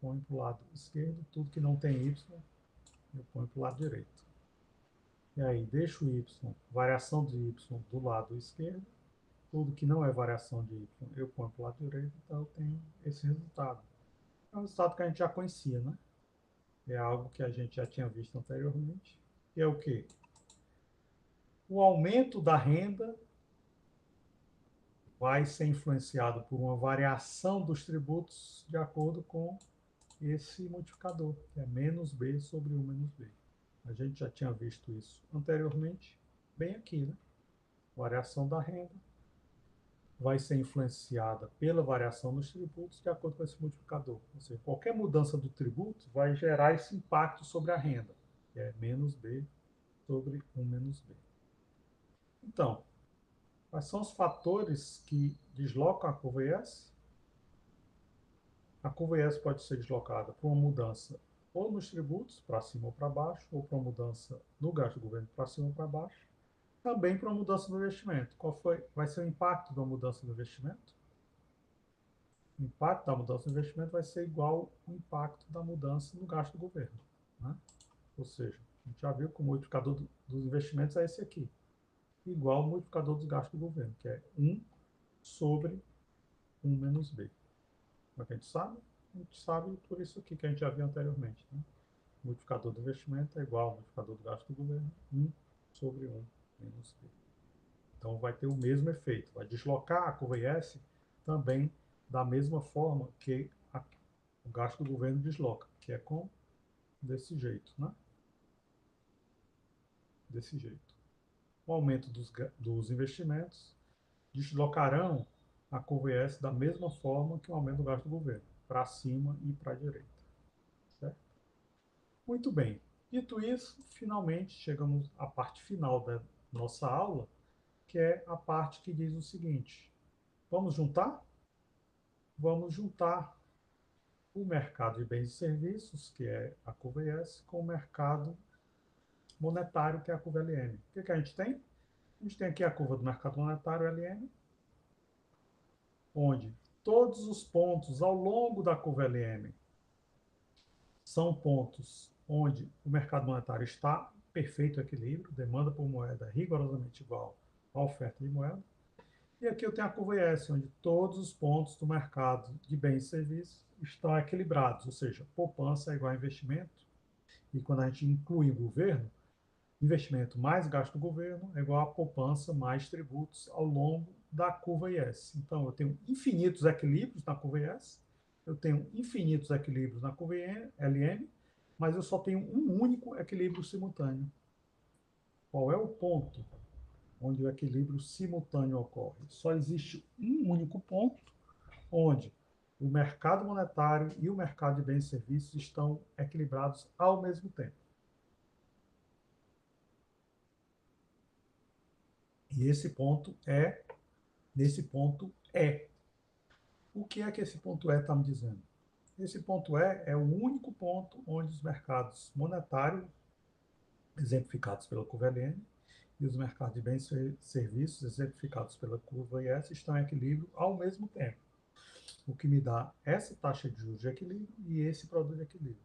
ponho para o lado esquerdo, tudo que não tem y, eu ponho para o lado direito. E aí, deixo o y, variação de y do lado esquerdo, tudo que não é variação de y, eu ponho para o lado direito, então eu tenho esse resultado. É um resultado que a gente já conhecia, né? É algo que a gente já tinha visto anteriormente. E é o quê? O aumento da renda vai ser influenciado por uma variação dos tributos de acordo com esse multiplicador, que é menos B sobre 1 menos B. A gente já tinha visto isso anteriormente, bem aqui, né? Variação da renda vai ser influenciada pela variação dos tributos de acordo com esse multiplicador. Ou seja, qualquer mudança do tributo vai gerar esse impacto sobre a renda, que é menos B sobre 1 menos B. Então, quais são os fatores que deslocam a curva IS? A curva IS pode ser deslocada por uma mudança ou nos tributos, para cima ou para baixo, ou por uma mudança no gasto do governo, para cima ou para baixo, também por uma mudança no investimento. Vai ser o impacto da mudança do investimento? O impacto da mudança no investimento vai ser igual ao impacto da mudança no gasto do governo. Né? Ou seja, a gente já viu que o multiplicador dos investimentos é esse aqui, igual ao multiplicador dos gastos do governo, que é 1 sobre 1 menos B. Como é que a gente sabe? A gente sabe por isso aqui que a gente já viu anteriormente. Né? O multiplicador do investimento é igual ao multiplicador do gasto do governo, 1 sobre 1 menos B. Então vai ter o mesmo efeito, vai deslocar a curva IS também da mesma forma que o gasto do governo desloca, que é com desse jeito, né? Desse jeito. O aumento dos investimentos deslocarão a curva IS da mesma forma que o aumento do gasto do governo, para cima e para a direita. Certo? Muito bem. Dito isso, finalmente chegamos à parte final da nossa aula, que é a parte que diz o seguinte: vamos juntar? Vamos juntar o mercado de bens e serviços, que é a curva IS, com o mercado monetário, que é a curva LM. O que a gente tem? A gente tem aqui a curva do mercado monetário LM, onde todos os pontos ao longo da curva LM são pontos onde o mercado monetário está em perfeito equilíbrio, demanda por moeda rigorosamente igual à oferta de moeda. E aqui eu tenho a curva IS, onde todos os pontos do mercado de bens e serviços estão equilibrados, ou seja, poupança é igual a investimento, e quando a gente inclui o governo, investimento mais gasto do governo é igual a poupança mais tributos ao longo da curva IS. Então, eu tenho infinitos equilíbrios na curva IS, eu tenho infinitos equilíbrios na curva LM, mas eu só tenho um único equilíbrio simultâneo. Qual é o ponto onde o equilíbrio simultâneo ocorre? Só existe um único ponto onde o mercado monetário e o mercado de bens e serviços estão equilibrados ao mesmo tempo. E nesse ponto é. O que é que esse ponto E está me dizendo? Esse ponto E é o único ponto onde os mercados monetários, exemplificados pela curva LN, e os mercados de bens e serviços, exemplificados pela curva IS, estão em equilíbrio ao mesmo tempo, o que me dá essa taxa de juros de equilíbrio e esse produto de equilíbrio.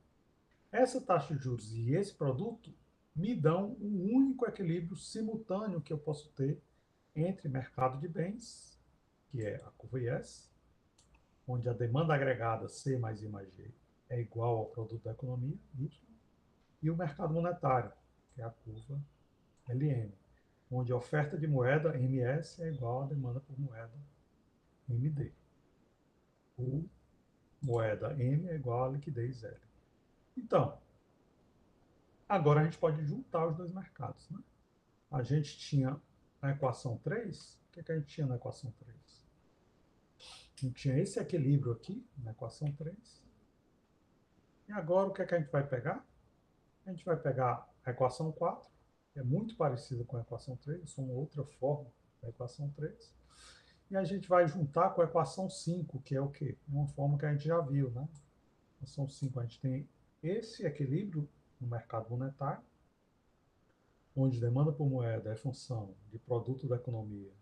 Essa taxa de juros e esse produto me dão um único equilíbrio simultâneo que eu posso ter entre mercado de bens, que é a curva IS, onde a demanda agregada C mais I mais G é igual ao produto da economia, Y, e o mercado monetário, que é a curva LM, onde a oferta de moeda, MS, é igual à demanda por moeda, MD. Ou moeda M é igual à liquidez L. Então, agora a gente pode juntar os dois mercados. Né? A gente tinha na equação 3, o que a gente tinha na equação 3? A gente tinha esse equilíbrio aqui, na equação 3. E agora o que a gente vai pegar? A gente vai pegar a equação 4, que é muito parecida com a equação 3, só uma outra forma da equação 3. E a gente vai juntar com a equação 5, que é o quê? Uma forma que a gente já viu, né? A equação 5, a gente tem esse equilíbrio no mercado monetário, onde demanda por moeda é função de produto da economia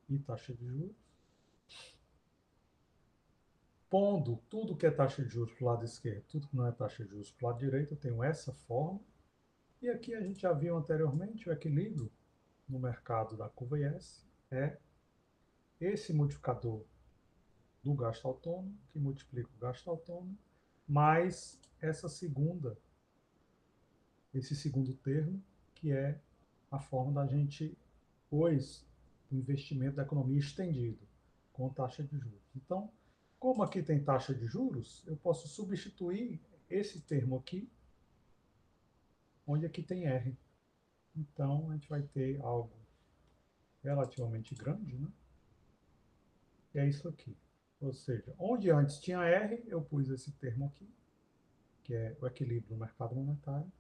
e taxa de juros. Pondo tudo que é taxa de juros para o lado esquerdo, tudo que não é taxa de juros para o lado direito, eu tenho essa forma. E aqui a gente já viu anteriormente o equilíbrio no mercado da curva IS é esse multiplicador do gasto autônomo, que multiplica o gasto autônomo, mais esse segundo termo, que é a forma da gente pôs o investimento da economia estendido com taxa de juros. Então, como aqui tem taxa de juros, eu posso substituir esse termo aqui, onde aqui tem R. Então, a gente vai ter algo relativamente grande, né? E é isso aqui. Ou seja, onde antes tinha R, eu pus esse termo aqui, que é o equilíbrio do mercado monetário.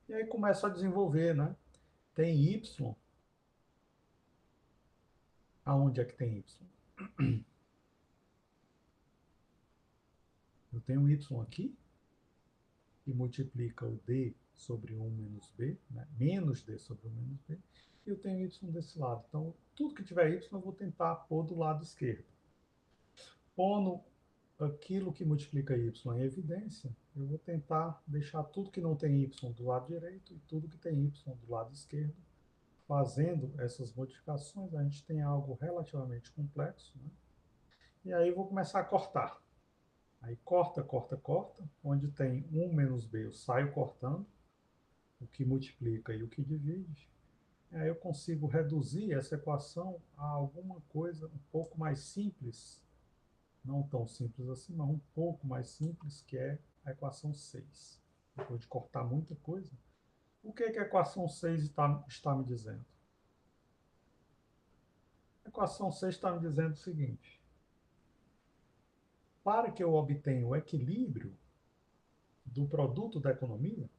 E aí começa a desenvolver, né? Tem Y. Aonde é que tem Y? Eu tenho Y aqui, que multiplica o D sobre 1 menos B, né? Menos D sobre 1 menos B. E eu tenho Y desse lado. Então, tudo que tiver Y, eu vou tentar pôr do lado esquerdo. Pondo aquilo que multiplica y em evidência, eu vou tentar deixar tudo que não tem y do lado direito e tudo que tem y do lado esquerdo. Fazendo essas modificações, a gente tem algo relativamente complexo. Né? E aí eu vou começar a cortar. Aí corta, corta, corta. Onde tem 1 menos b, eu saio cortando o que multiplica e o que divide. E aí eu consigo reduzir essa equação a alguma coisa um pouco mais simples, não tão simples assim, mas um pouco mais simples, que é a equação 6. Depois de cortar muita coisa, o que é que a equação 6 está me dizendo? A equação 6 está me dizendo o seguinte: Para que eu obtenha o equilíbrio do produto da economia,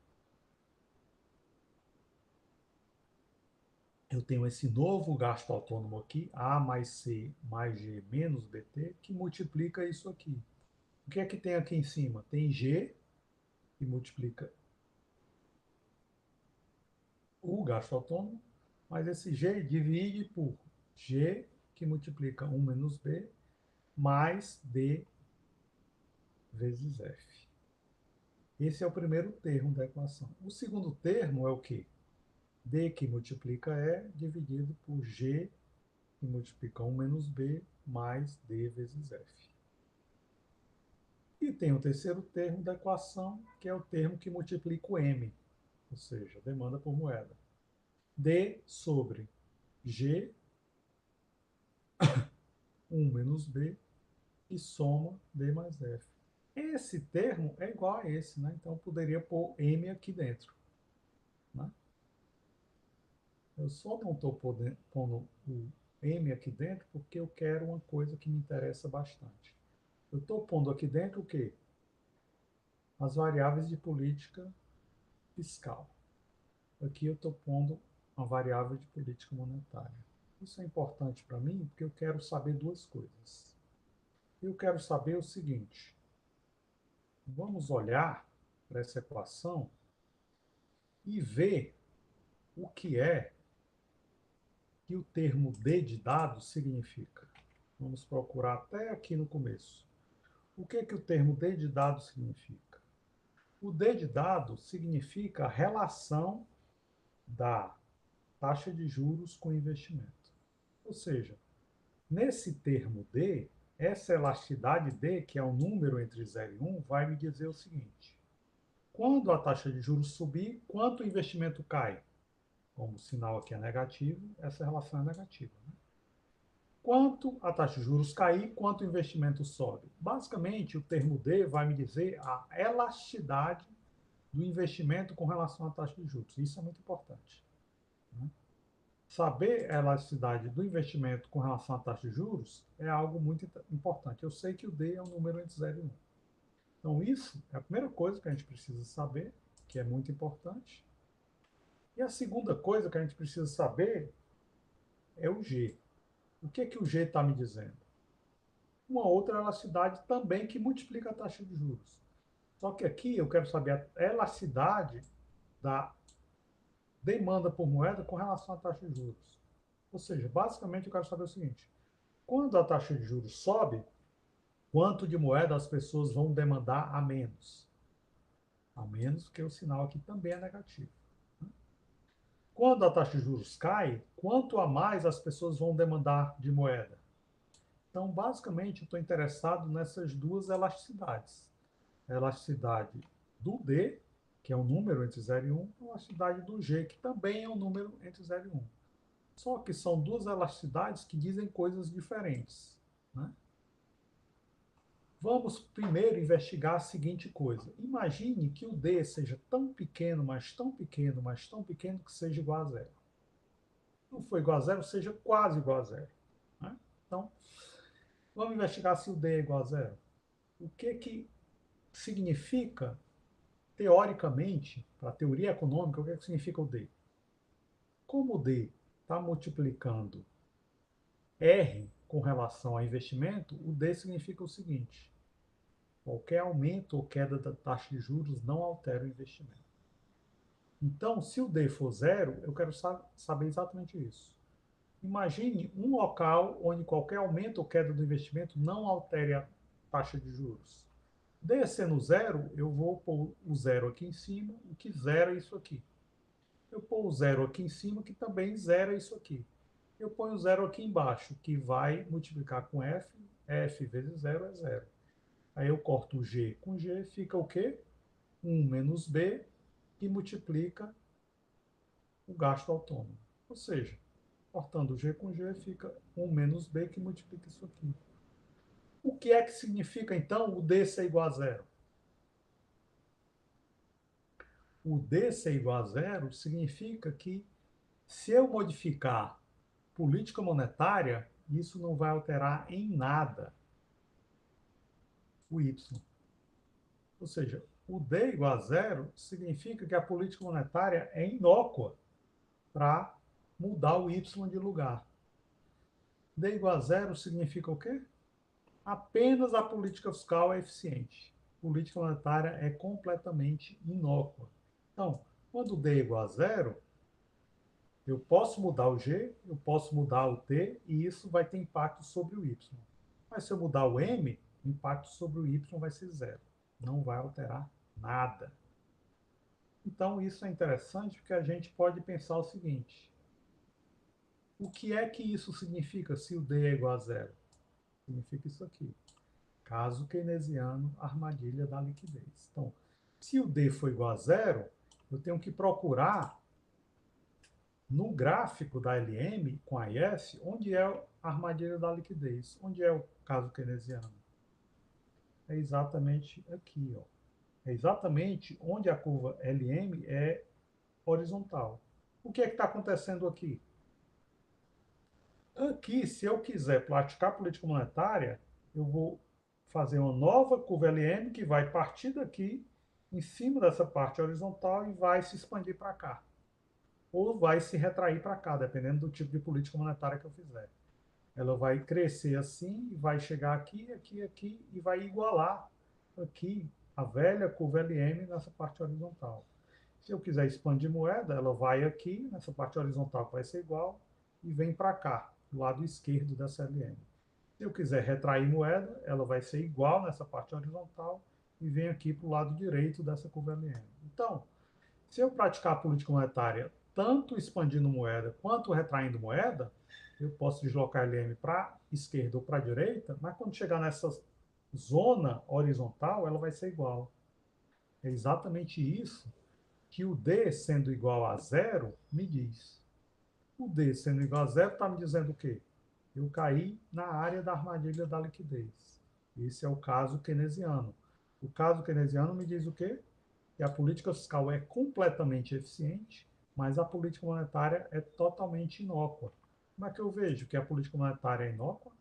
eu tenho esse novo gasto autônomo aqui, A mais C mais G menos BT, que multiplica isso aqui. O que é que tem aqui em cima? Tem G, que multiplica o gasto autônomo, mas esse G divide por G, que multiplica 1 menos B, mais D vezes F. Esse é o primeiro termo da equação. O segundo termo é o quê? D, que multiplica E, dividido por G, que multiplica 1 menos B, mais D vezes F. E tem o terceiro termo da equação, que é o termo que multiplica o M, ou seja, demanda por moeda. D sobre G, 1 menos B, e soma D mais F. Esse termo é igual a esse, né? Então eu poderia pôr M aqui dentro. Né? Eu só não estou pondo o M aqui dentro porque eu quero uma coisa que me interessa bastante. Eu estou pondo aqui dentro o quê? As variáveis de política fiscal. Aqui eu estou pondo uma variável de política monetária. Isso é importante para mim porque eu quero saber duas coisas. Eu quero saber o seguinte: vamos olhar para essa equação e ver o que é que o termo D de dado significa. Vamos procurar até aqui no começo. O que é que o termo D de dado significa? O D de dado significa a relação da taxa de juros com o investimento. Ou seja, nesse termo D, essa elasticidade D, que é um número entre 0 e 1, vai me dizer o seguinte: quando a taxa de juros subir, quanto o investimento cai? Como o sinal aqui é negativo, essa relação é negativa. Né? Quanto a taxa de juros cair, quanto o investimento sobe? Basicamente, o termo D vai me dizer a elasticidade do investimento com relação à taxa de juros. Isso é muito importante. Né? Saber a elasticidade do investimento com relação à taxa de juros é algo muito importante. Eu sei que o D é um número entre 0 e 1. Então, isso é a primeira coisa que a gente precisa saber, que é muito importante. E a segunda coisa que a gente precisa saber é o G. O que é que o G está me dizendo? Uma outra elasticidade também que multiplica a taxa de juros. Só que aqui eu quero saber a elasticidade da demanda por moeda com relação à taxa de juros. Ou seja, basicamente eu quero saber o seguinte: quando a taxa de juros sobe, quanto de moeda as pessoas vão demandar a menos? A menos que o sinal aqui também é negativo. Quando a taxa de juros cai, quanto a mais as pessoas vão demandar de moeda? Então, basicamente, eu estou interessado nessas duas elasticidades. A elasticidade do D, que é um número entre 0 e 1, e a elasticidade do G, que também é um número entre 0 e 1. Só que são duas elasticidades que dizem coisas diferentes. Né? Vamos primeiro investigar a seguinte coisa. Imagine que o D seja tão pequeno, mas tão pequeno, mas tão pequeno que seja igual a zero. Não for igual a zero, seja quase igual a zero. Né? Então, vamos investigar se o D é igual a zero. O que significa, teoricamente, para a teoria econômica, o que significa o D? Como o D está multiplicando R com relação a investimento, o D significa o seguinte: qualquer aumento ou queda da taxa de juros não altera o investimento. Então, se o D for zero, eu quero saber exatamente isso. Imagine um local onde qualquer aumento ou queda do investimento não altere a taxa de juros. D sendo zero, eu vou pôr o zero aqui em cima, o que zera é isso aqui. Eu pôr o zero aqui em cima, que também zera isso aqui. Eu ponho o zero aqui embaixo, que vai multiplicar com F, F vezes zero é zero. Aí eu corto o G com G, fica o quê? 1 menos B, que multiplica o gasto autônomo. Ou seja, cortando G com G, fica 1 menos B, que multiplica isso aqui. O que é que significa, então, o D ser igual a zero? O D ser igual a zero significa que, se eu modificar política monetária, isso não vai alterar em nada o y. Ou seja, o D igual a zero significa que a política monetária é inócua para mudar o y de lugar. D igual a zero significa o quê? Apenas a política fiscal é eficiente. A política monetária é completamente inócua. Então, quando D é igual a zero, eu posso mudar o G, eu posso mudar o T, e isso vai ter impacto sobre o Y. Mas se eu mudar o M, o impacto sobre o Y vai ser zero. Não vai alterar nada. Então, isso é interessante porque a gente pode pensar o seguinte: o que é que isso significa se o D é igual a zero? Significa isso aqui. Caso keynesiano, armadilha da liquidez. Então, se o D for igual a zero, eu tenho que procurar no gráfico da LM com a IS, onde é a armadilha da liquidez, onde é o caso keynesiano. É exatamente aqui, ó. É exatamente onde a curva LM é horizontal. O que é que está acontecendo aqui? Aqui, se eu quiser praticar política monetária, eu vou fazer uma nova curva LM que vai partir daqui, em cima dessa parte horizontal, e vai se expandir para cá. Ou vai se retrair para cá, dependendo do tipo de política monetária que eu fizer. Ela vai crescer assim, e vai chegar aqui, aqui, aqui, e vai igualar aqui a velha curva LM nessa parte horizontal. Se eu quiser expandir moeda, ela vai aqui, nessa parte horizontal que vai ser igual, e vem para cá, do lado esquerdo dessa LM. Se eu quiser retrair moeda, ela vai ser igual nessa parte horizontal e vem aqui para o lado direito dessa curva LM. Então, se eu praticar a política monetária tanto expandindo moeda quanto retraindo moeda, eu posso deslocar a LM para a esquerda ou para a direita, mas quando chegar nessa zona horizontal, ela vai ser igual. É exatamente isso que o D sendo igual a zero me diz. O D sendo igual a zero está me dizendo o quê? Eu caí na área da armadilha da liquidez. Esse é o caso keynesiano. O caso keynesiano me diz o quê? Que a política fiscal é completamente eficiente, mas a política monetária é totalmente inócua. Como é que eu vejo que a política monetária é inócua?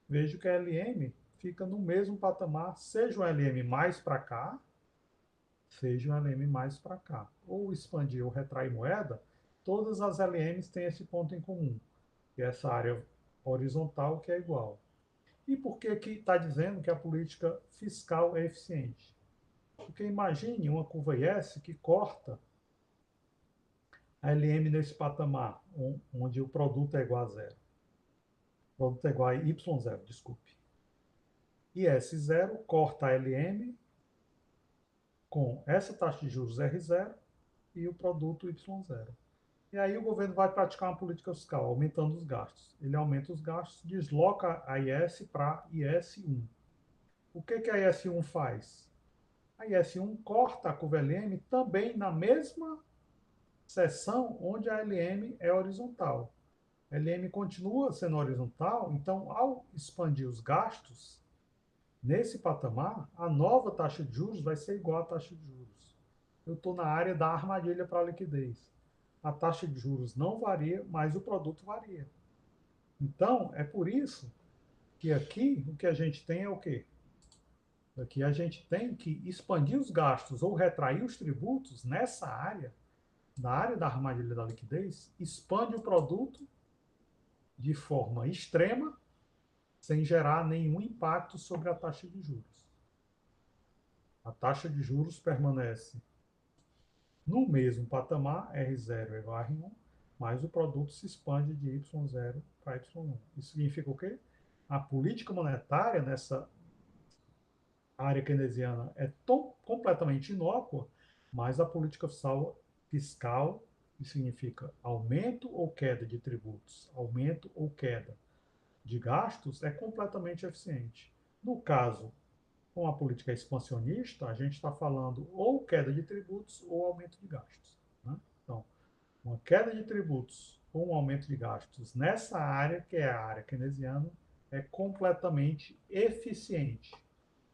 Vejo que a LM fica no mesmo patamar, seja um LM mais para cá, seja um LM mais para cá. Ou expandir ou retrair moeda, todas as LMs têm esse ponto em comum, que é essa área horizontal que é igual. E por que está dizendo que a política fiscal é eficiente? Porque imagine uma curva IS que corta a LM nesse patamar, onde o produto é igual a zero. O produto é igual a Y0, desculpe. IS0 corta a LM com essa taxa de juros R0 e o produto Y0. E aí o governo vai praticar uma política fiscal, aumentando os gastos. Ele aumenta os gastos, desloca a IS para IS1. O que a IS1 faz? A IS1 corta a curva LM também na mesma seção onde a LM é horizontal. A LM continua sendo horizontal, então, ao expandir os gastos, nesse patamar, a nova taxa de juros vai ser igual à taxa de juros. Eu estou na área da armadilha para a liquidez. A taxa de juros não varia, mas o produto varia. Então, é por isso que aqui o que a gente tem é o quê? Aqui a gente tem que expandir os gastos ou retrair os tributos nessa área, na área da armadilha da liquidez, expande o produto de forma extrema, sem gerar nenhum impacto sobre a taxa de juros. A taxa de juros permanece no mesmo patamar, R0 é igual a R1, mas o produto se expande de Y0 para Y1. Isso significa o quê? A política monetária nessa área keynesiana é completamente inócua, mas a política fiscal, que significa aumento ou queda de tributos, aumento ou queda de gastos, é completamente eficiente. No caso, com a política expansionista, a gente está falando ou queda de tributos ou aumento de gastos. Né? Então, uma queda de tributos ou um aumento de gastos nessa área, que é a área keynesiana, é completamente eficiente,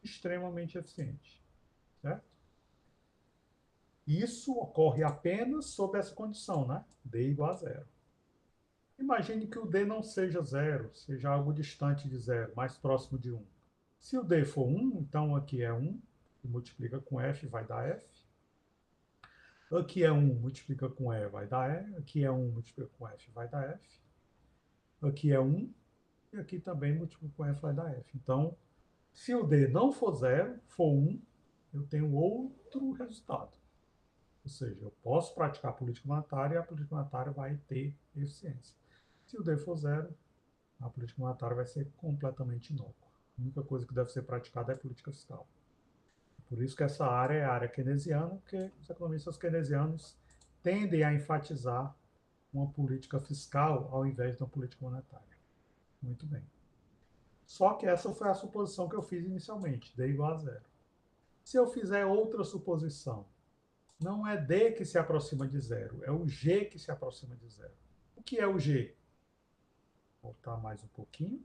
extremamente eficiente. Certo? Isso ocorre apenas sob essa condição, né? D igual a zero. Imagine que o D não seja zero, seja algo distante de zero, mais próximo de 1. Se o D for 1, então aqui é 1, e multiplica com F, vai dar F. Aqui é 1, multiplica com E, vai dar E. Aqui é 1, multiplica com F, vai dar F. Aqui é 1, e aqui também multiplica com F, vai dar F. Então, se o D não for 0, for 1, eu tenho outro resultado. Ou seja, eu posso praticar a política monetária e a política monetária vai ter eficiência. Se o D for 0, a política monetária vai ser completamente inócua. A única coisa que deve ser praticada é a política fiscal. Por isso que essa área é a área keynesiana, porque os economistas keynesianos tendem a enfatizar uma política fiscal ao invés de uma política monetária. Muito bem. Só que essa foi a suposição que eu fiz inicialmente, D igual a zero. Se eu fizer outra suposição, não é D que se aproxima de zero, é o G que se aproxima de zero. O que é o G? Vou voltar mais um pouquinho.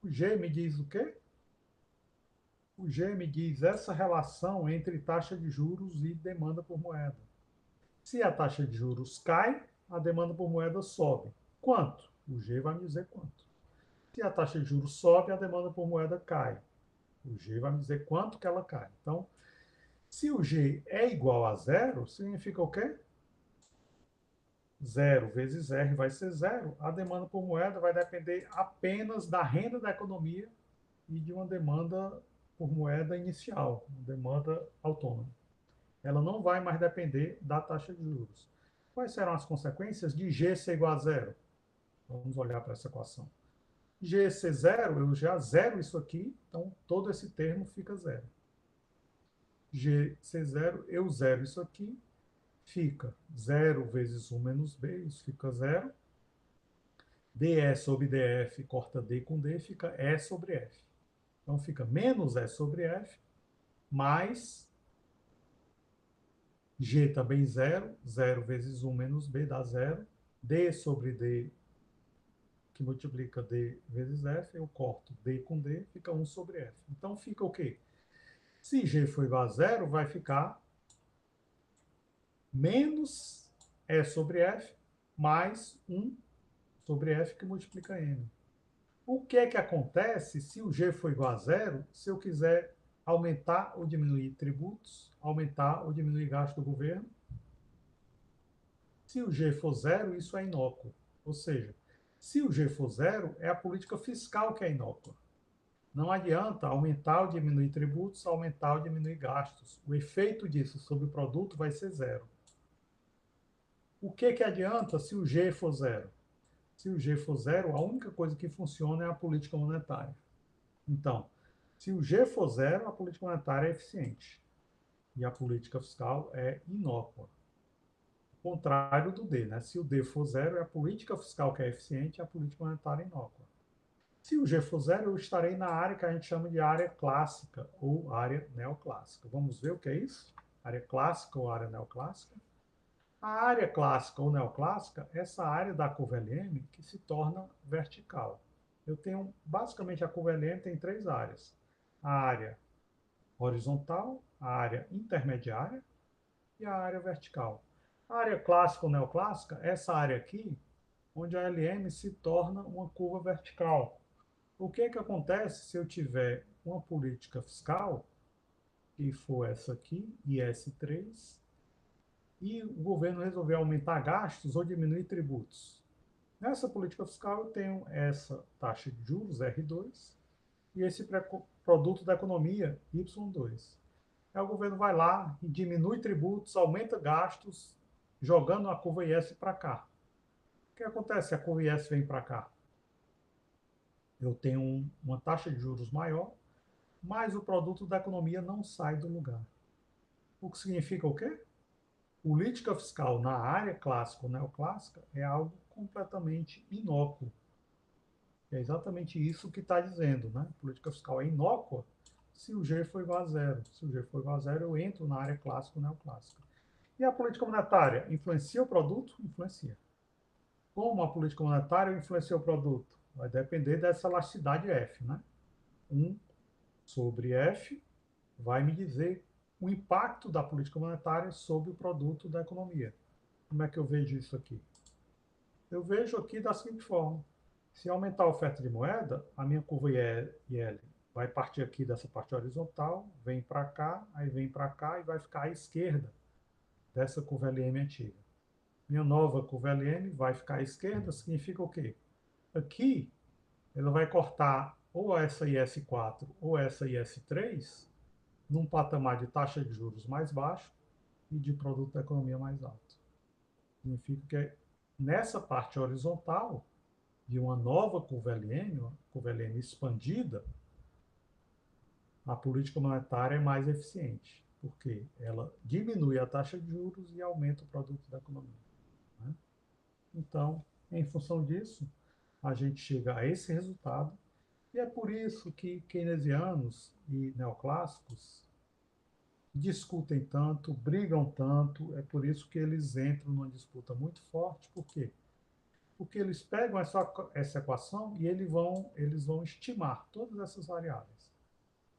O G me diz o quê? O G me diz essa relação entre taxa de juros e demanda por moeda. Se a taxa de juros cai, a demanda por moeda sobe. Quanto? O G vai me dizer quanto. Se a taxa de juros sobe, a demanda por moeda cai. O G vai me dizer quanto que ela cai. Então, se o G é igual a zero, significa o quê? 0 vezes R vai ser zero. A demanda por moeda vai depender apenas da renda da economia e de uma demanda por moeda inicial, uma demanda autônoma. Ela não vai mais depender da taxa de juros. Quais serão as consequências de G ser igual a zero? Vamos olhar para essa equação. G ser zero, eu já zero isso aqui, então todo esse termo fica zero. G ser zero, eu zero isso aqui, fica 0 vezes 1 menos B, isso fica zero. DE sobre DF, corta D com D, fica E sobre F. Então fica menos E sobre F, mais G também zero, 0 vezes 1 menos B dá zero. D sobre D, que multiplica D vezes F, eu corto D com D, fica 1 sobre F. Então fica o quê? Se G for igual a zero, vai ficar menos E sobre F, mais 1 sobre F que multiplica M. O que é que acontece se o G for igual a zero, se eu quiser aumentar ou diminuir tributos, aumentar ou diminuir gasto do governo? Se o G for zero, isso é inócuo. Ou seja, se o G for zero, é a política fiscal que é inócua. Não adianta aumentar ou diminuir tributos, aumentar ou diminuir gastos. O efeito disso sobre o produto vai ser zero. O que adianta se o G for zero? Se o G for zero, a única coisa que funciona é a política monetária. Então, se o G for zero, a política monetária é eficiente. E a política fiscal é inócua. O contrário do D, né? Se o D for zero, é a política fiscal que é eficiente e a política monetária é inócua. Se o G for zero, eu estarei na área que a gente chama de área clássica ou área neoclássica. Vamos ver o que é isso? Área clássica ou área neoclássica? A área clássica ou neoclássica é essa área da curva LM que se torna vertical. Eu tenho, basicamente, a curva LM tem três áreas. A área horizontal, a área intermediária e a área vertical. A área clássica ou neoclássica é essa área aqui, onde a LM se torna uma curva vertical. O que acontece se eu tiver uma política fiscal, que for essa aqui, IS3, e o governo resolver aumentar gastos ou diminuir tributos? Nessa política fiscal, eu tenho essa taxa de juros, R2, e esse produto da economia, Y2. Aí o governo vai lá e diminui tributos, aumenta gastos, jogando a curva IS para cá. O que acontece se a curva IS vem para cá? Eu tenho uma taxa de juros maior, mas o produto da economia não sai do lugar. O que significa o quê? Política fiscal na área clássica ou neoclássica é algo completamente inócuo. É exatamente isso que está dizendo, né? Política fiscal é inócua se o G for igual a zero. Se o G for igual a zero, eu entro na área clássica ou neoclássica. E a política monetária influencia o produto? Influencia. Como a política monetária influencia o produto? Vai depender dessa elasticidade F, né? 1 sobre F vai me dizer o impacto da política monetária sobre o produto da economia. Como é que eu vejo isso aqui? Eu vejo aqui da seguinte forma. Se aumentar a oferta de moeda, a minha curva IL vai partir aqui dessa parte horizontal, vem para cá, aí vem para cá e vai ficar à esquerda dessa curva LM antiga. Minha nova curva LM vai ficar à esquerda, significa o quê? Aqui, ela vai cortar ou essa IS4 ou essa IS3 num patamar de taxa de juros mais baixo e de produto da economia mais alto. Significa que nessa parte horizontal de uma nova curva LM expandida, a política monetária é mais eficiente, porque ela diminui a taxa de juros e aumenta o produto da economia. Né? Então, em função disso, a gente chega a esse resultado, e é por isso que keynesianos e neoclássicos discutem tanto, brigam tanto, é por isso que eles entram numa disputa muito forte. Por quê? Porque eles pegam essa equação e eles vão estimar todas essas variáveis.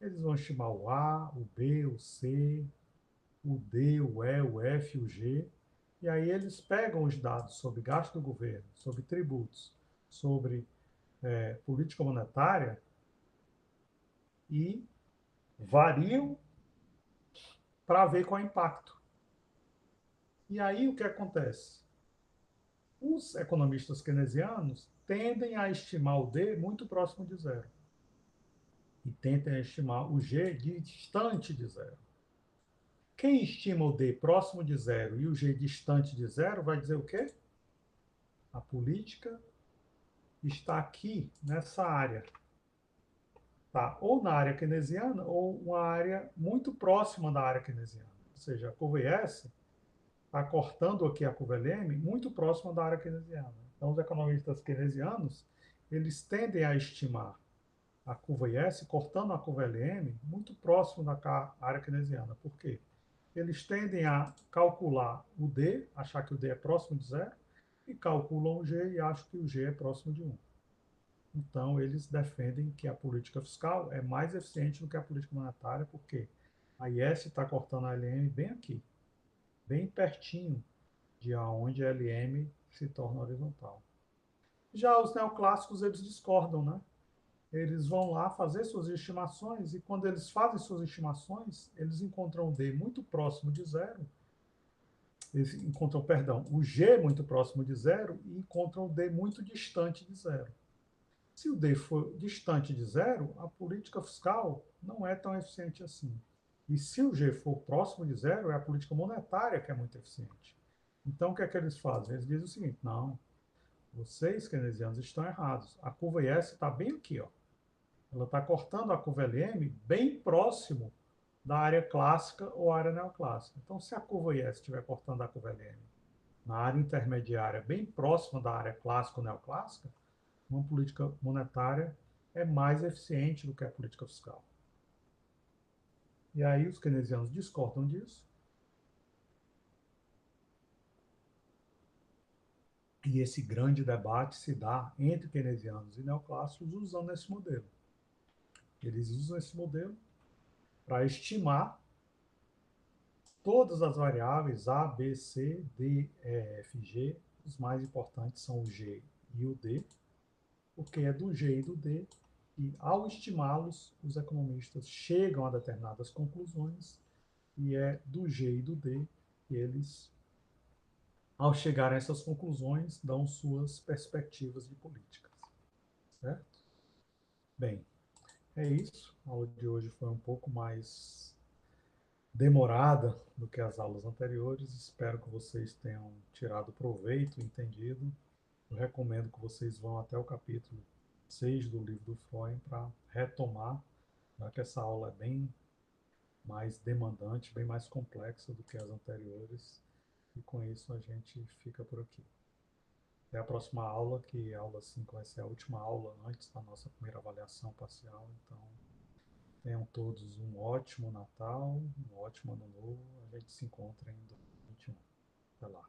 Eles vão estimar o A, o B, o C, o D, o E, o F, o G, e aí eles pegam os dados sobre gasto do governo, sobre tributos, sobre política monetária e variam para ver qual é o impacto. E aí o que acontece? Os economistas keynesianos tendem a estimar o D muito próximo de zero e tentem estimar o G distante de zero. Quem estima o D próximo de zero e o G distante de zero vai dizer o quê? A política está aqui, nessa área. Tá? Ou na área keynesiana, ou uma área muito próxima da área keynesiana. Ou seja, a curva IS está cortando aqui a curva LM muito próxima da área keynesiana. Então, os economistas keynesianos, eles tendem a estimar a curva IS, cortando a curva LM, muito próximo da área keynesiana. Por quê? Eles tendem a calcular o D, achar que o D é próximo de zero, e calculam o G e acham que o G é próximo de 1. Então, eles defendem que a política fiscal é mais eficiente do que a política monetária, porque a IS está cortando a LM bem aqui, bem pertinho de onde a LM se torna horizontal. Já os neoclássicos, eles discordam, né? Eles vão lá fazer suas estimações e quando eles fazem suas estimações, eles encontram o D muito próximo de zero, eles encontram, perdão, o G muito próximo de zero e encontram o D muito distante de zero. Se o D for distante de zero, a política fiscal não é tão eficiente assim. E se o G for próximo de zero, é a política monetária que é muito eficiente. Então, o que é que eles fazem? Eles dizem o seguinte: não, vocês keynesianos estão errados. A curva IS está bem aqui, ó. Ela está cortando a curva LM bem próximo da área clássica ou área neoclássica. Então, se a curva IS estiver cortando a curva LM na área intermediária, bem próxima da área clássica ou neoclássica, uma política monetária é mais eficiente do que a política fiscal. E aí os keynesianos discordam disso. E esse grande debate se dá entre keynesianos e neoclássicos usando esse modelo. Eles usam esse modelo para estimar todas as variáveis A, B, C, D, E, F, G. Os mais importantes são o G e o D, porque é do G e do D que, ao estimá-los, os economistas chegam a determinadas conclusões e é do G e do D que eles, ao chegar a essas conclusões, dão suas perspectivas de políticas. Certo? Bem, é isso. A aula de hoje foi um pouco mais demorada do que as aulas anteriores. Espero que vocês tenham tirado proveito, entendido. Eu recomendo que vocês vão até o capítulo 6 do livro do Freud para retomar, já que essa aula é bem mais demandante, bem mais complexa do que as anteriores. E com isso a gente fica por aqui. Até a próxima aula, que a aula 5 vai ser a última aula antes da nossa primeira avaliação parcial. Então, tenham todos um ótimo Natal, um ótimo Ano Novo. A gente se encontra em 2021. Até lá.